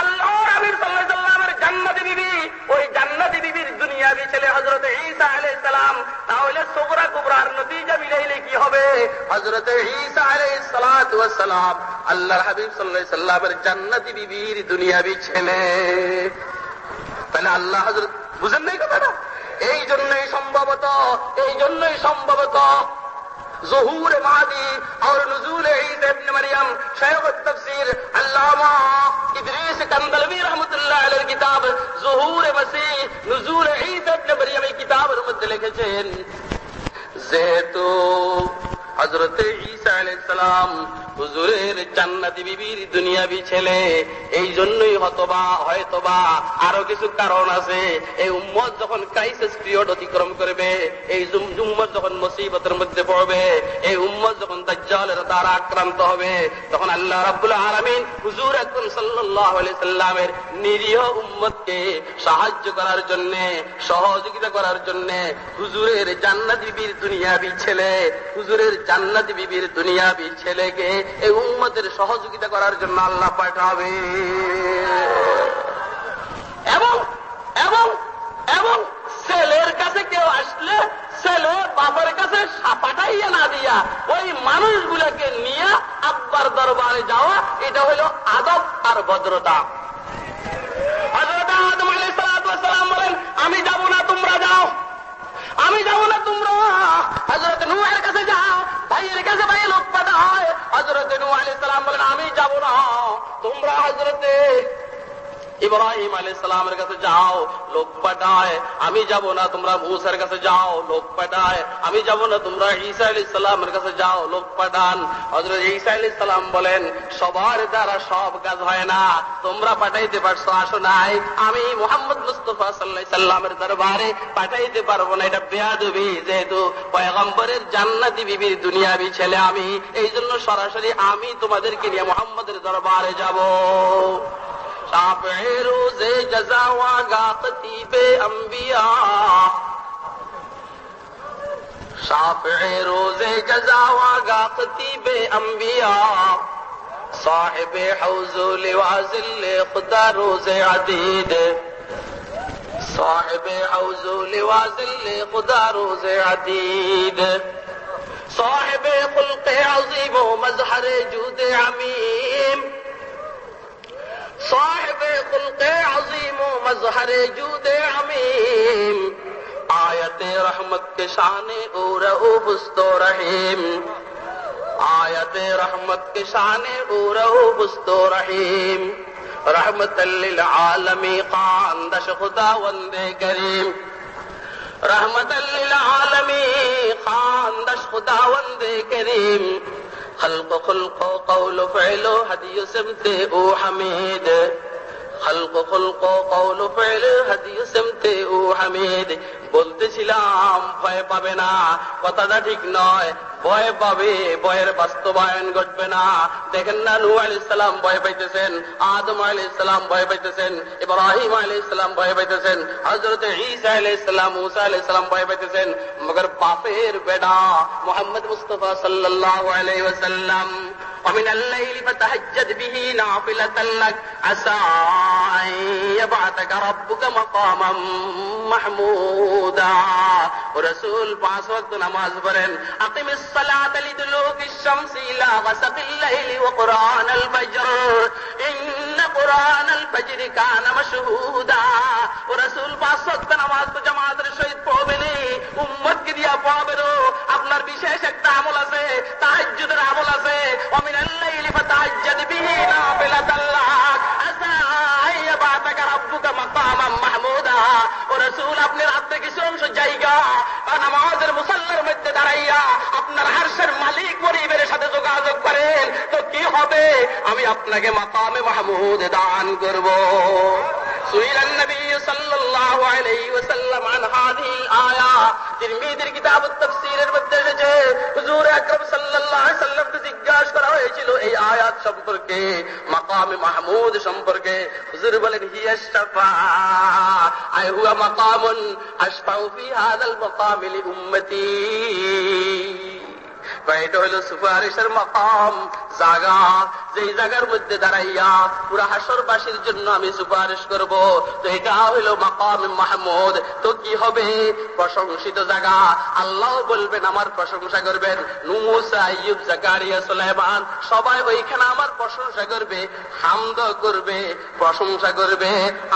আল্লাহর হাবিব সাল্লাল্লাহু আলাইহি সাল্লামের জান্নাতি বিবি, ওই জান্নাতি বিবির দুনিয়াবি ছেলে হযরত ঈসা আলাইহিস সালাম। তাহলে সুগরা কুবরার নতিজা মিলাইলে কি হবে? হযরত ঈসা আলাইহিস সালাতু ওয়াস সালাম আল্লাহর হাবিব সাল্লাল্লাহু আলাইহি সাল্লামের জান্নাতি বিবির দুনিয়াবি ছেলে। তাহলে আল্লাহ হযরত, বুঝেন নাই কথাটা? এই জন্যই সম্ভবত ظهور مهدي اور نزول عیسی ابن مریم شیخ التفسیر علامہ ادریس کندلوی رحمت اللہ علیہ কিতাব ظهور مسیح نزول عیسی ابن مریم এই কিতাবের মধ্যে লিখেছেন, যেহেতু হযরত ঈসা আলাইহিস সালাম হুজুরের জান্নাতি বিবির দুনিয়াবি ছেলে, এই জন্যই হয়তোবা আরো কিছু কারণ আছে। এই উম্মত যখন ক্রাইসিস পিরিয়ড অতিক্রম করবে, এই উম্মত যখন মুসিবতের মধ্যে পড়বে, এই উম্মত যখন দাজ্জালের দ্বারা আক্রান্ত হবে, তখন আল্লাহ রাব্বুল আলামিন হুজুর আকরাম সাল্লাল্লাহু আলাইহি সাল্লামের নিরীহ উম্মতকে সাহায্য করার জন্য, সহযোগিতা করার জন্য হুজুরের জান্নাতি বিবির দুনিয়াবি ছেলে, হুজুরের জান্নাতি বিবির দুনিয়াবি ছেলেকে এই উম্মতের সহযোগিতা করার জন্য আল্লাহ পাঠাবে। এবং ছেলের কাছে কেউ আসলে ছেলে বাবার কাছে পাঠাইয়া না দিয়া ওই মানুষগুলোকে নিয়ে আব্বার দরবারে যাওয়া, এটা হলো আদব আর ভদ্রতা। হযরত আদম আলাইহিস সালাম বলেন, আমি যাব না, তোমরা যাও। আমি যাব না, তোমরা হযরত নূহের কাছে যাও, ভাইয়ের কাছে ভাই লোক পাঠায়। হযরত নূহ আলাইহিস সালাম বলেন, আমি যাব না, তোমরা হযরত ইব্রাহিম আলাইহিস সালামের কাছে যাও, লোক পাঠায়। আমি যাব না, তোমরা মূসার কাছে যাও, লোক পাঠায়। আমি যাব না, তোমরা ঈসা আলাইহিস সালামের কাছে যাও, লোক পাঠান। হযরত ঈসা আলাইহিস সালাম বলেন, সবার দ্বারা সব কাজ হয় না, তোমরা পাঠাইতে পারছো, আসো নাই, আমি মুহাম্মদ মুস্তাফা সাল্লাল্লাহু আলাইহি সাল্লামের দরবারে পাঠাইতে পারবো না, এটা বেয়াদবি। যেহেতু পয়গম্বরের জান্নাতি বিবির দুনিয়াবি ছেলে আমি, এই জন্য সরাসরি আমি তোমাদেরকে নিয়ে মুহাম্মদের দরবারে যাব। شافع روز جزا واگا خطیب انبیاء، شافع روز جزا واگا خطیب انبیاء، صاحب حوض لواء ظل خدا روز عدید، صاحب حوض لواء ظل خدا روز عدید، صاحب خلق عظیم و مظہر جود عمیم، صاحب خلق عظیم و مظہر جود عمیم، آیت رحمت کے شان او رؤوف و رحیم، آیت رحمت کے شان او رؤوف و رحیم، رحمت للعالمین خاندش خداوند کریم، رحمت للعالمین خاندش خداوند کریم، خلق قول فعل هدی سمت او حمید، خلق قول فعل هدی سمت او حمید। বলতেছিলাম ভয় পাবে না, কথাটা ঠিক নয়। ভয় পাবে, ভয়ের বাস্তবায়ন ঘটবে না। দেখেন না, নূহ আলাইহিস সালাম ভয় পাইতেছেন, আদম আলাইহিস সালাম ভয় পাইতেছেন, ইব্রাহিম আলাইহিস সালাম ভয় পাইতেছেন, হযরত ঈসা আলাইহিস সালাম, মুসা আলাইহিস সালাম ভয় পাইতেছেন। মগর বাপের বেটা মুহাম্মদ মুস্তাফা সাল্লাল্লাহু আলাইহি ওয়াসাল্লাম, ومن الليل فتهجد به نافلة لك عسى أن يبعثك ربك مقاما محمودا। رسول 5 وقت نماز পড়েন। أقم الصلاة لدلوك الشمس إلى غسق الليل وقرآن الفجر إن قرآن الفجر كان مشهودا। رسول 5 وقت নামাজ তো জামাতের সহিত পড়বেনই, উম্মতকে দিয়া পড়াবেনও। আপনার বিশেষ একটা আমল আছে, তাহাজ্জুদের আমল আছে। ومن الليل فتهجد به نافلة لك عسى أن يبعثك ربك مقاما محمودا। ও রাসূল, আপনি রাতে কিছু অংশ জায়গা নামাজের মুসাল্লার মধ্যে দাঁড়াইয়া আপনার আরশের মালিক পরিবারের সাথে যোগাযোগ করেন, তো কি হবে? আমি আপনাকে মাকামে মাহমুদ দান করব। সুইলান নবী সাল্লাল্লাহু আলাইহি ওয়াসাল্লাম আন হাযিহিল আয়া, তিরমিজির কিতাবুত তাফসীরের মধ্যে এসেছে, হুজুর আকরাম সাল্লাল্লাহু আলাইহি সাল্লামকে জিজ্ঞাসা করা হয়েছিল এই আয়াত সম্পর্কে, মাকামে মাহমুদ সম্পর্কে। হুজুর বলেন, হিয়া শাফাআ আই হুয়া মাকামুন আশফাউ ফি হাযাল মাকাম লি উম্মতি। এটা হইল সুপারিশের মাকাম, জায়গা, যেই জায়গার মধ্যে দাঁড়াইয়া পুরা হাসরবাসীর জন্য আমি সুপারিশ করব। তো এটা হইল মাকাম মাহমুদ। তো কি হবে? প্রশংসিত জায়গা। আল্লাহ বলবেন, আমার প্রশংসা করবেন। মুসা, আইয়ুব, জাকারিয়া, সুলাইমান সবাই ওইখানে আমার প্রশংসা করবে, হামদ করবে, প্রশংসা করবে।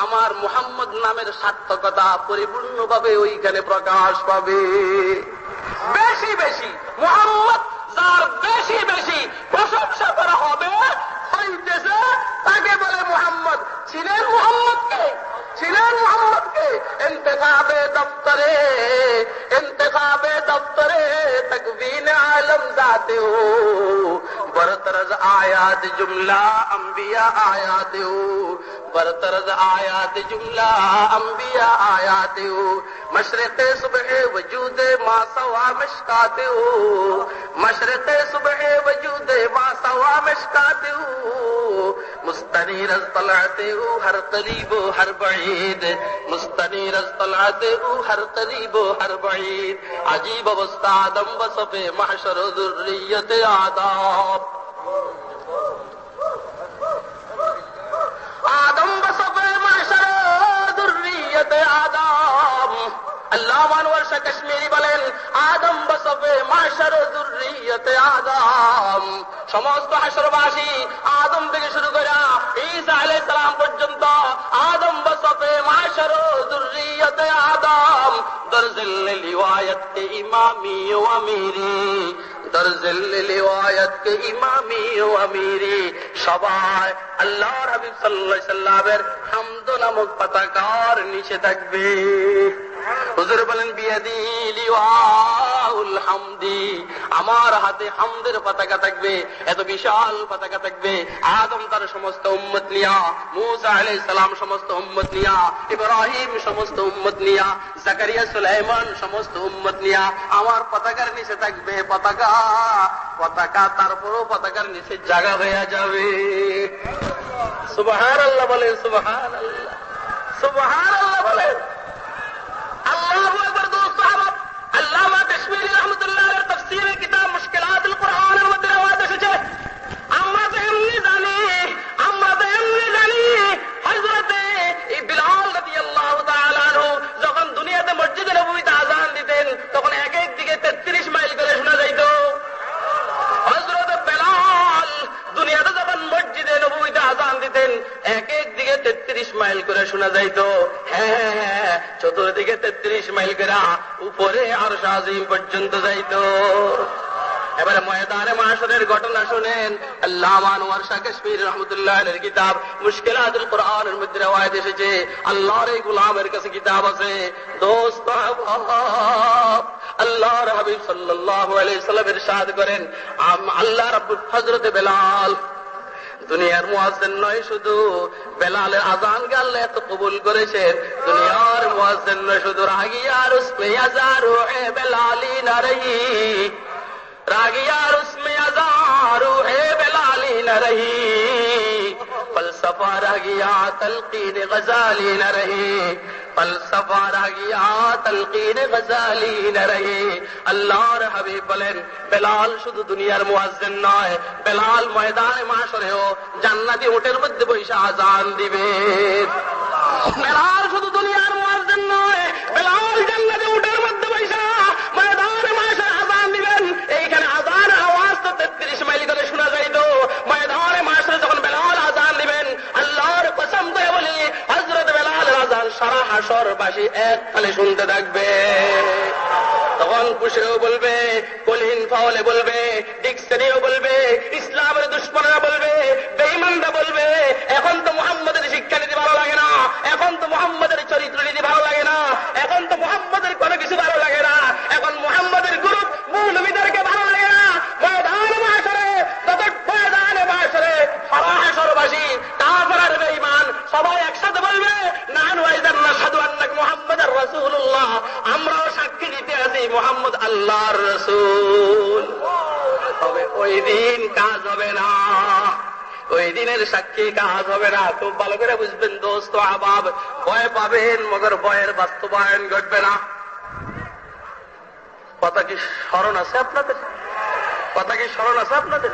আমার মুহাম্মদ নামের সার্থকতা পরিপূর্ণভাবে ওইখানে প্রকাশ পাবে। বেশি বেশি মুহাম্মদ যার বেশি বেশি প্রশংসা করা হবে হইতেছে, তাকে বলে মুহাম্মদ। ছিলেন মুহাম্মদকে, ছিলেন মুহাম্মদকে ইন্তেখাবে দফতরে, ইন্তেখাবে দফতরে তকবীন আলম जाते हो, बरतरज आयात जुमला अंबिया आयात हो, बरतरज आयात जुमला अंबिया आयात हो, मशरिक़े सुबह वजूद मा सवा मिशकाते हो, मशरिक़े सुबह वजूद मा सवा मिशकाते हो, मुस्तनीरज तलअते हो हर करीब हर बईद, मुस्तनीरज तलअते हो हर करीब हर बईद। अजीब अवस्था आदम वसफ़े महशर ज़ुर्रियत आदाब, आदम वसफ़े महशर ज़ुर्रियत आदाब। अल्लामा अनवर शाह कश्मीरी বলেন, আদম বসফে মাশার যুররিয়ত আদম। সমস্ত হাসরবাসী আদম থেকে শুরু করে ঈসা আলাইহিস সালাম পর্যন্ত আদম বসফে মাশার যুররিয়ত আদম। দরজিল লিওয়ায়াত কে ইমামি ও আমিরি, দরজিল লিওয়ায়াত কে ইমামি ও আমিরি। সবাই আল্লাহর হাবিব সাল্লাল্লাহু আলাইহি সাল্লামের হামদ নামক পতাকার নিচে থাকবে। হুজুর বলেন, বিয়াদি লিওয়াউল হামদি, আমার হাতে হামদের পতাকা থাকবে। এত বিশাল পতাকা থাকবে। আদম তার সমস্ত উম্মত নিয়া, মুসা আলাইহিস সালাম সমস্ত উম্মত নিয়া, ইব্রাহিম সমস্ত উম্মত নিয়া, জাকারিয়া, সুলাইমান সমস্ত উম্মত নিয়া আমার পতাকার নিচে থাকবে। পতাকা, পতাকা, তারপরও পতাকার নিচে জায়গা হয়ে যাবে। সুবহানাল্লাহ বলেন, সুবহানাল্লাহ, সুবহানাল্লাহ বলেন। আল্লাহু আকবার। দোস্ত আহমদ আল্লামা কাশ্মীরি রহমাতুল্লাহ আলাইহির তাফসীরের কিতাব মুশকিলাতুল কুরআনের মধ্যে রিওয়ায়াত এসেছে, আমরা তো এমনি জানি, আমরা তো এমনি জানি হযরতে বিলাল রাদিয়াল্লাহু তাআলা আনহু যখন দুনিয়াতে মসজিদে নববীতে আযান দিতেন তখন এক এক দিকে 33 মাইল করে শোনা যাইত। হযরতে বিলাল দুনিয়াতে যখন মসজিদে নববীতে আযান দিতেন এক এক দিকে 33 মাইল করে শোনা যাইত। হ্যাঁ, চতুর্দিকে 33 মাইল করে উপরে আরশ আজিম পর্যন্ত যাইত। এবারে ময়দানে মাশরের ঘটনা শুনেন। আল্লামা আনওয়ার শাহ কাশ্মীরি রহমাতুল্লাহ আলাইহির কিতাব মুশকিলাতুল কুরআনের মধ্যে রিওয়ায়াত এসেছে, আল্লাহর এই গোলামের কাছে কিতাব আছে। দোস্ত আল্লাহর হাবিব সাল্লাল্লাহু আলাইহি সাল্লাম ইরশাদ করেন, আল্লাহ রাব্বুল হযরতে বেলাল দুনিয়ার মুয়াজ্জিন নয়, শুধু বেলালের আযানকে আল্লাহ এত কবুল করেছেন। দুনিয়ার মুয়াজ্জিন নয়, শুধু রাগিয়ার উসমে আযারু এ বেলালি না রহি, রাগিয়ার উসমে আযারু এ বেলালি না রহি, ফলসফা রাগিয়া তলকিন গজালি না রহি, ফলসফা রাগিয়া তলকিন গজালি না রহি। আল্লাহর হাবিব বলেন, বেলাল শুধু দুনিয়ার মুয়াজ্জিন নয়, বেলাল ময়দানে মাশরেও জান্নাতি উটের মধ্যে বসে আযান দিবে। বেলাল শুধু দুনিয়ার মুয়াজ্জিন নয়, বেলাল জান্নাতি উটের মধ্যে বসে ময়দানে মাশরে আযান দিবেন। এইখানে আযানের আওয়াজ তো 33 মাইল করে শোনা যাইত। ময়দানে মাশরে যখন বেলাল আযান দিবেন, আল্লাহর কসম করে বলি হযরত বেলালের আযান সারা হাসরবাসী এক তালে শুনতে থাকবে। তখন পুষেও বলবে, কলিন ফাওলে বলবে, ডিকশনারিও বলবে, ইসলামের দুশমনরা বলবে, বেঈমানরা বলবে, এখন তো মুহাম্মদের শিক্ষা নীতি ভালো লাগে না, এখন তো মুহাম্মদের চরিত্র নীতি ভালো লাগে না, এখন তো মুহাম্মদের কোনো কিছু ভালো লাগে না, এখন মুহাম্মদের গ্রুপ মৌলবীদেরকে ভালো লাগে না। ময়দানে মাশরে, ময়দানে মাশরে সারা হাসরবাসী কাফের আর বেঈমান সবাই একসাথে বলবে, নাহনু আইযান নাশহাদু আন্নাকা মুহাম্মাদার রাসূলুল্লাহ, আমরাও সাক্ষী দিতে আছি এই মুহাম্মদ আল্লাহর রাসূল। তবে ওই দিন কাজ হবে না, ওই দিনের সাক্ষী কাজ হবে না। খুব ভালো করে বুঝবেন দোস্ত আহবাব, ভয় পাবেন মগর ভয়ের বাস্তবায়ন ঘটবে না। কথা কি স্মরণ আছে আপনাদের? কথা কি স্মরণ আছে আপনাদের?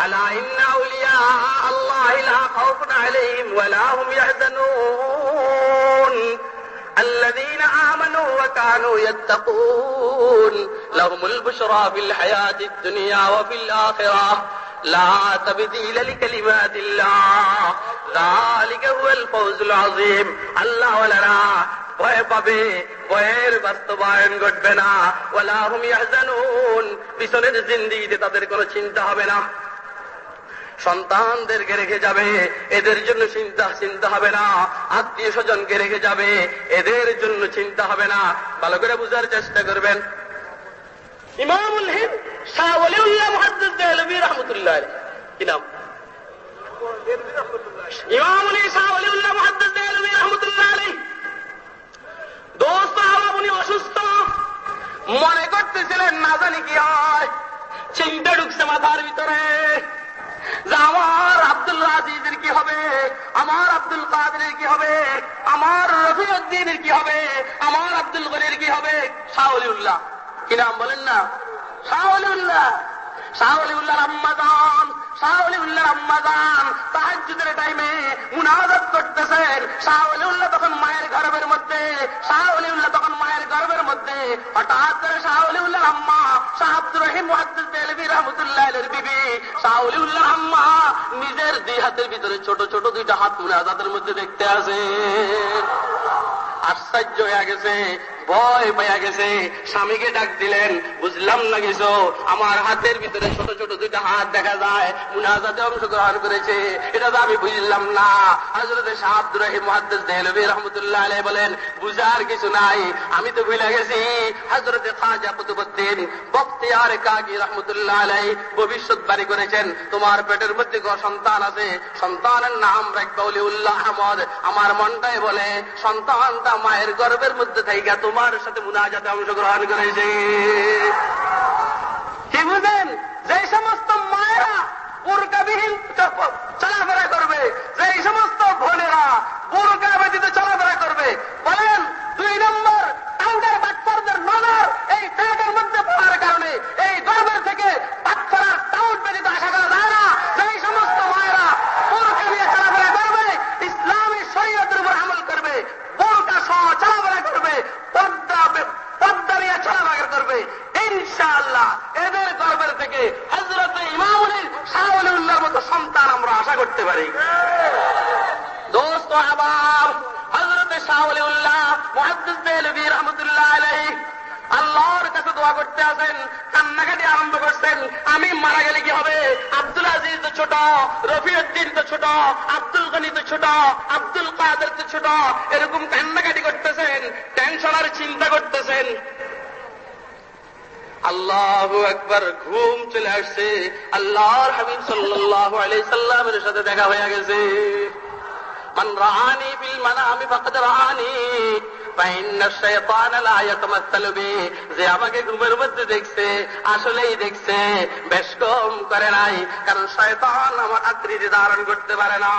আলা ইন্না আউলিয়া আল্লাহি লা খাউফুন আলাইহিম ওয়া লা হুম ইয়াহজানুন আল্লাযীনা আমানু ওয়া কানু ইয়াত্তাকুন লাহুমুল বুশরা ফিল হায়াতিদ দুনিয়া ওয়া ফিল আখিরাহ লা তাবদীলা লিকালিমাতিল্লাহ যালিকা হুয়াল ফাওজুল আযীম। আল্লাহ ওয়ালারা ভয় পাবে, ভয়ের বাস্তবায়ন ঘটবে না। ওয়ালা হুম ইয়াহজানুন, পিছনের জিন্দেগিতে তাদের কোনো চিন্তা হবে না। সন্তানদেরকে রেখে যাবে, এদের জন্য চিন্তা হবে না। আত্মীয় স্বজনকে রেখে যাবে, এদের জন্য চিন্তা হবে না। ভালো করে বুঝার চেষ্টা করবেন। ইমামুল হিন্দ শাহ ওলিউল্লাহ মুহাদ্দিস দেহলভী রাহমাতুল্লাহ আলাইহি, কি নাম? ইমামুল শাহ ওলিউল্লাহ মুহাদ্দিস দেহলভী রাহমাতুল্লাহ আলাইহি। দোস্ত আহবাব, উনি অসুস্থ, মনে করতেছিলেন না জানি কি হয়। চিন্তা ঢুকছে মাথার ভিতরে যে আমার আব্দুল আজিজের কি হবে, আমার আব্দুল কাদেরের কি হবে, আমার রফিউদ্দিনের কি হবে, আমার আব্দুল গনির কি হবে। শাহ ওলিউল্লাহ, কি নাম বলেন না? শাহ ওলিউল্লাহ। শাহ ওলিউল্লাহর আম্মাজান, শাহ ওলিউল্লাহর আম্মাজান তাহাজ্জুদের টাইমে মুনাজাত করতেছেন। শাহ ওলিউল্লাহ তখন মায়ের গর্ভের মধ্যে, শাহ ওলিউল্লাহ তখন মায়ের গর্ভের মধ্যে। হঠাৎ করে শাহ ওলিউল্লাহর আম্মা শাহ আব্দুর রহিম মুহাদ্দিস দেহলভী রাহমাতুল্লাহ আলাইহির বিবি শাহ ওলিউল্লাহর আম্মা নিজের দুই হাতের ভিতরে ছোট ছোট দুইটা হাত মুনাজাতের মধ্যে দেখতে আসে। আশ্চর্য হয়ে গেছে, ভয় পেয়ে গেছে। স্বামীকে ডাক দিলেন, বুঝলাম না কিছু, আমার হাতের ভিতরে ছোট ছোট দুইটা হাত দেখা যায়, মুনাজাতে অংশগ্রহণ করেছে, এটা তো আমি বুঝলাম না। হযরত শাহ আব্দুর রহিম মুহাদ্দিস দেহলভী রাহমাতুল্লাহ আলাইহি বলেন, বুঝার কিছু নাই, আমি তো ভুলে গেছি। হযরত খাজা কুতুবউদ্দিন বখতিয়ার কাকি রাহমাতুল্লাহ আলাইহি ভবিষ্যৎবাণী করেছেন, তোমার পেটের মধ্যে সন্তান আছে, সন্তানের নাম রাখবা ওলিউল্লাহ আহমদ। আমার মনটাই বলে সন্তানটা মায়ের গর্ভের মধ্যে থাইকা তোমার সাথে মুনাজাতে অংশগ্রহণ করেছে। কি বুঝেন? যে সমস্ত মায়েরা বোরকাবিহীন চলাফেরা করবে, যে সমস্ত বোনেরা বোরকা ব্যতীত চলাফেরা করবে, বলেন 2 নম্বর টাউনের বাচ্চাদের নজর এই পেটের মধ্যে পড়ার কারণে এই গর্ভের থেকে বাচ্চারা টাউন ব্যতীত আশা করা যায় না। যে সমস্ত মায়েরা বোরকা নিয়ে চলাফেরা করবে, ইসলামী শরীয়তের উপর আমল করবে, বোরকা সহ চলাফেরা করবে, পর্দা নিয়ে চলাফেরা করবে, ইনশাআল্লাহ এদের গর্ভের থেকে হযরত ইমামুল শাহ ওলিউল্লাহর মতো সন্তান আমরা আশা করতে পারি। দোস্ত আহবাব, হযরত শাহ ওলিউল্লাহ মুহাদ্দিস দেহলভী রাহমাতুল্লাহ আলাইহি আল্লাহর কাছে দোয়া করতে আছেন, কান্নাকাটি আরম্ভ করছেন। আমি মারা গেলে কি হবে? আব্দুল আজিজ তো ছোট, রফিউদ্দিন তো ছোট, আব্দুল গনি তো ছোট, আব্দুল কাদের তো ছোট, এরকম কান্নাকাটি করতেছেন, টেনশন আর চিন্তা করতেছেন। আল্লাহু আকবার, ঘুম চলে আসছে। আল্লাহর হাবিব সাল্লাল্লাহু আলাইহি সাল্লামের সাথে দেখা হয়ে গেছে। মান রাআনি ফিল মানামি ফাকাদ রাআনি ফাইন্না শাইতানা লা ইয়াতামাসসালু বি, যে আমাকে ঘুমের মধ্যে দেখছে আসলেই দেখছে, বেশ কম করে নাই। কারণ শয়তান আমার আকৃতি ধারণ করতে পারে না।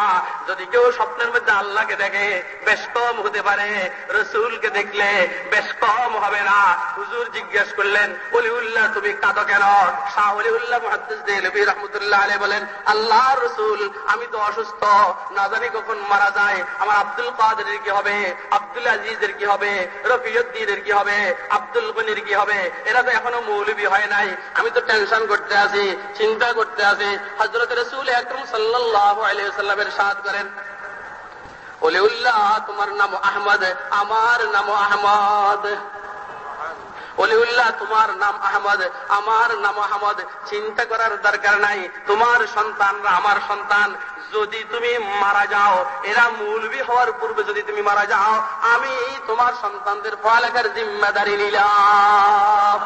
যদি কেউ স্বপ্নের মধ্যে আল্লাহকে দেখে বেশ কম হতে পারে, রাসূলকে দেখলে বেশ কম হবে না। হুজুর জিজ্ঞেস করলেন, ওলিউল্লাহ তুমি কাঁদো কেন? শাহ ওলিউল্লাহ মুহাদ্দিস দেহলভী রাহমাতুল্লাহ আলাইহি বলেন, আল্লাহর রাসূল আমি তো অসুস্থ, না জানি কখন মারা যায়। আমার আব্দুল কাদেরের কি হবে, আব্দুল আজিজের কি হবে, রফিউদ্দিনের কি হবে, আব্দুল গনির কি হবে? এরা তো এখনো মৌলবী হয় নাই। আমি তো টেনশন করতে আছি, চিন্তা করতে আছি। হযরত রাসূল আকরাম সাল্লাল্লাহু আলাইহি ওয়াসাল্লামের ইরশাদ করেন, ওলিউল্লাহ তোমার নাম আহমদ, আমার নাম আহমদ। ওলিউল্লাহ তোমার নাম আহমদ, আমার নাম আহমদ। চিন্তা করার দরকার নাই, তোমার সন্তানরা আমার সন্তান। যদি তুমি মারা যাও, এরা মৌলবী হওয়ার পূর্বে যদি তুমি মারা যাও, আমি তোমার সন্তানদের পড়ালেখার জিম্মাদারি নিলাম।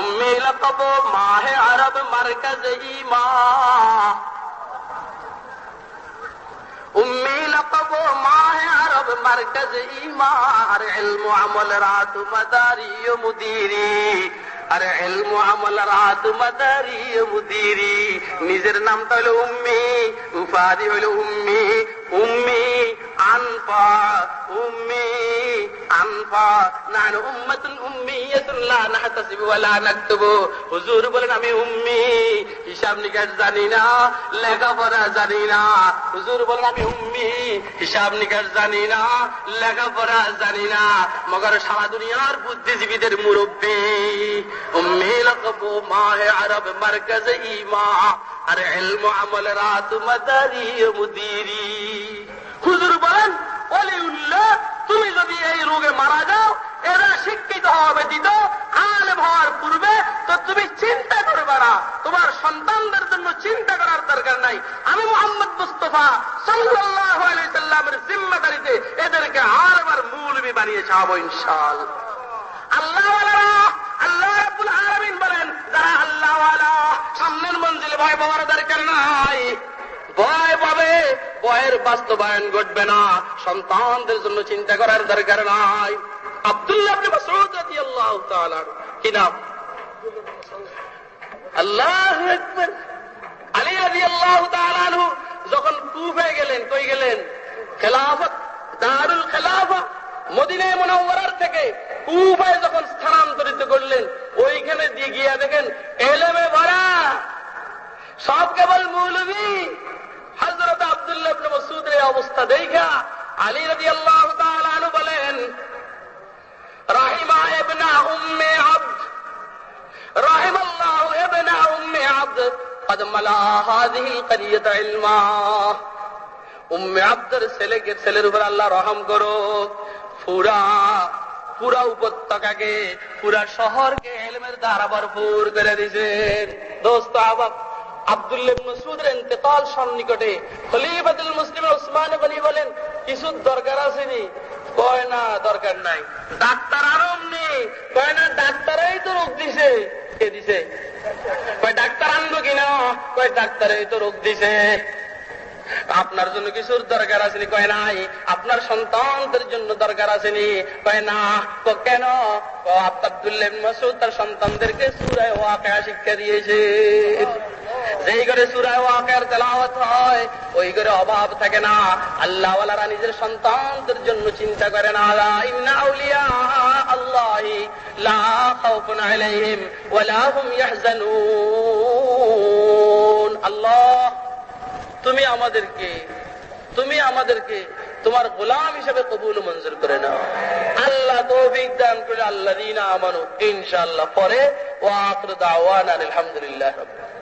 উম্মে লকব মাহে আরব মারকাজ ঈমা, উম্মি লকব মাহে আরব মারকাজ ঈমা, আর ইলম আমল রাত মাদারি ও মুদিরি। আরে ইলম আমলারাত মাদারি মুদিরি, নিজের নামটা হলো উম্মি, উপাধি হলো উম্মি। উম্মি আনফা, উম্মি আনফা, নাহনু উম্মাতুন উম্মিয়াতুন লা নাহতাসিবু ওয়া লা নাকতুবু। হুজুর বলেন আমি উম্মি, হিসাব নিকাশ জানি না, লেখাপড়া জানি না। হুজুর বলেন আমি উম্মি, হিসাব নিকাশ জানি না, লেখাপড়া জানি না, মগর সারা দুনিয়ার বুদ্ধিজীবীদের মুরব্বী। উম্মি লাকবু মাহে আরব মারকাজ ইমা, আর ইলম আমলারাত মাদারি মুদিরি। হুজুর বলেন ওলিউল্লাহ, তুমি যদি এই রোগে মারা যাও, এরা শিক্ষিত হওয়া ব্যতীত আলেম হওয়ার পূর্বে তো তুমি চিন্তা করবে না, তোমার সন্তানদের জন্য চিন্তা করার দরকার নাই। আমি মুহাম্মদ মুস্তাফা সাল্লাল্লাহু আলাইহি সাল্লামের জিম্মাদারিতে এদেরকে আলেম আর মৌলবী বানিয়ে ছাড়বো ইনশাআল্লাহ। আল্লাহওয়ালারা, আল্লাহ রাব্বুল আলামিন বলেন যারা আল্লাহওয়ালা, সামনের মঞ্জিলে ভয় পাওয়ার দরকার নাই। ভয় পাবে, ভয়ের বাস্তবায়ন ঘটবে না, সন্তানদের জন্য চিন্তা করার দরকার নাই। আব্দুল্লাহ ইবনে মাসউদ রাদিয়াল্লাহু তাআলা, কি নাম? আল্লাহু আকবার। আলী রাদিয়াল্লাহু তাআলা আনহু যখন কুফায় গেলেন, কই গেলেন? খেলাফত, দারুল খেলাফা মদিনা মুনাওয়ারার থেকে কুফায় যখন স্থানান্তরিত করলেন, ওইখানে দিয়ে গিয়া দেখেন এলেমে ভরা, সব কেবল মৌলবী। হযরত আব্দুল্লাহ ইবনে মাসউদের এই অবস্থা দেখা আলী রাদিয়াল্লাহু তাআলা আনহু বলেন রাহিমা ইবনা উম্মে আবদ, রাহিমাল্লাহু ইবনা উম্মে আবদ قد ملا هذه القريه علما। উম্মে আবদের ছেলের উপর আল্লাহ রহম করো, পুরা উপত্যকাকে, পুরা শহরকে ইলমের দ্বারা ভরপুর করে দিয়েছেন। দোস্ত আহবাব, আব্দুল্লাহ ইবনে মাসউদের ইন্তেকাল সন্নিকটে খলিফাতুল মুসলিমিন উসমান গনি বলেন কিছু দরকার আছে নি? কয় না, দরকার নাই। ডাক্তার আরম নেই? কয় না, ডাক্তারই তো রোগ দিছে। কে দিছে? কয় ডাক্তার আনবো কিনা? কয় ডাক্তারই তো রোগ দিছে। আপনার জন্য কিছুর দরকার আসেনি? কয় নাই। আপনার সন্তানদের জন্য দরকার আসেনি? কয় না। কেন? আব্দুল্লাহ ইবনে মাসউদ তার সন্তানদেরকে সূরা ওয়াকিয়া শিক্ষা দিয়েছে। যেই ঘরে সূরা ওয়াকিয়ার তেলাওয়াত হয়, ওই ঘরে অভাব থাকে না। আল্লাহওয়ালারা নিজের সন্তানদের জন্য চিন্তা করে না। ইন্না আউলিয়া আল্লাহি লা খাউফুন আলাইহিম ওয়া লা হুম ইয়াহজানুন। আল্লাহ, তুমি আমাদেরকে তোমার গোলাম হিসেবে কবুল মঞ্জুর করে নাও। আল্লাহ তৌফিক দান করে। আল্লাযীনা আমানু ইনশাআল্লাহ পরে ওয়া আখিরু দাওয়ানা আলহামদুলিল্লাহ রাব্বিল আলামিন।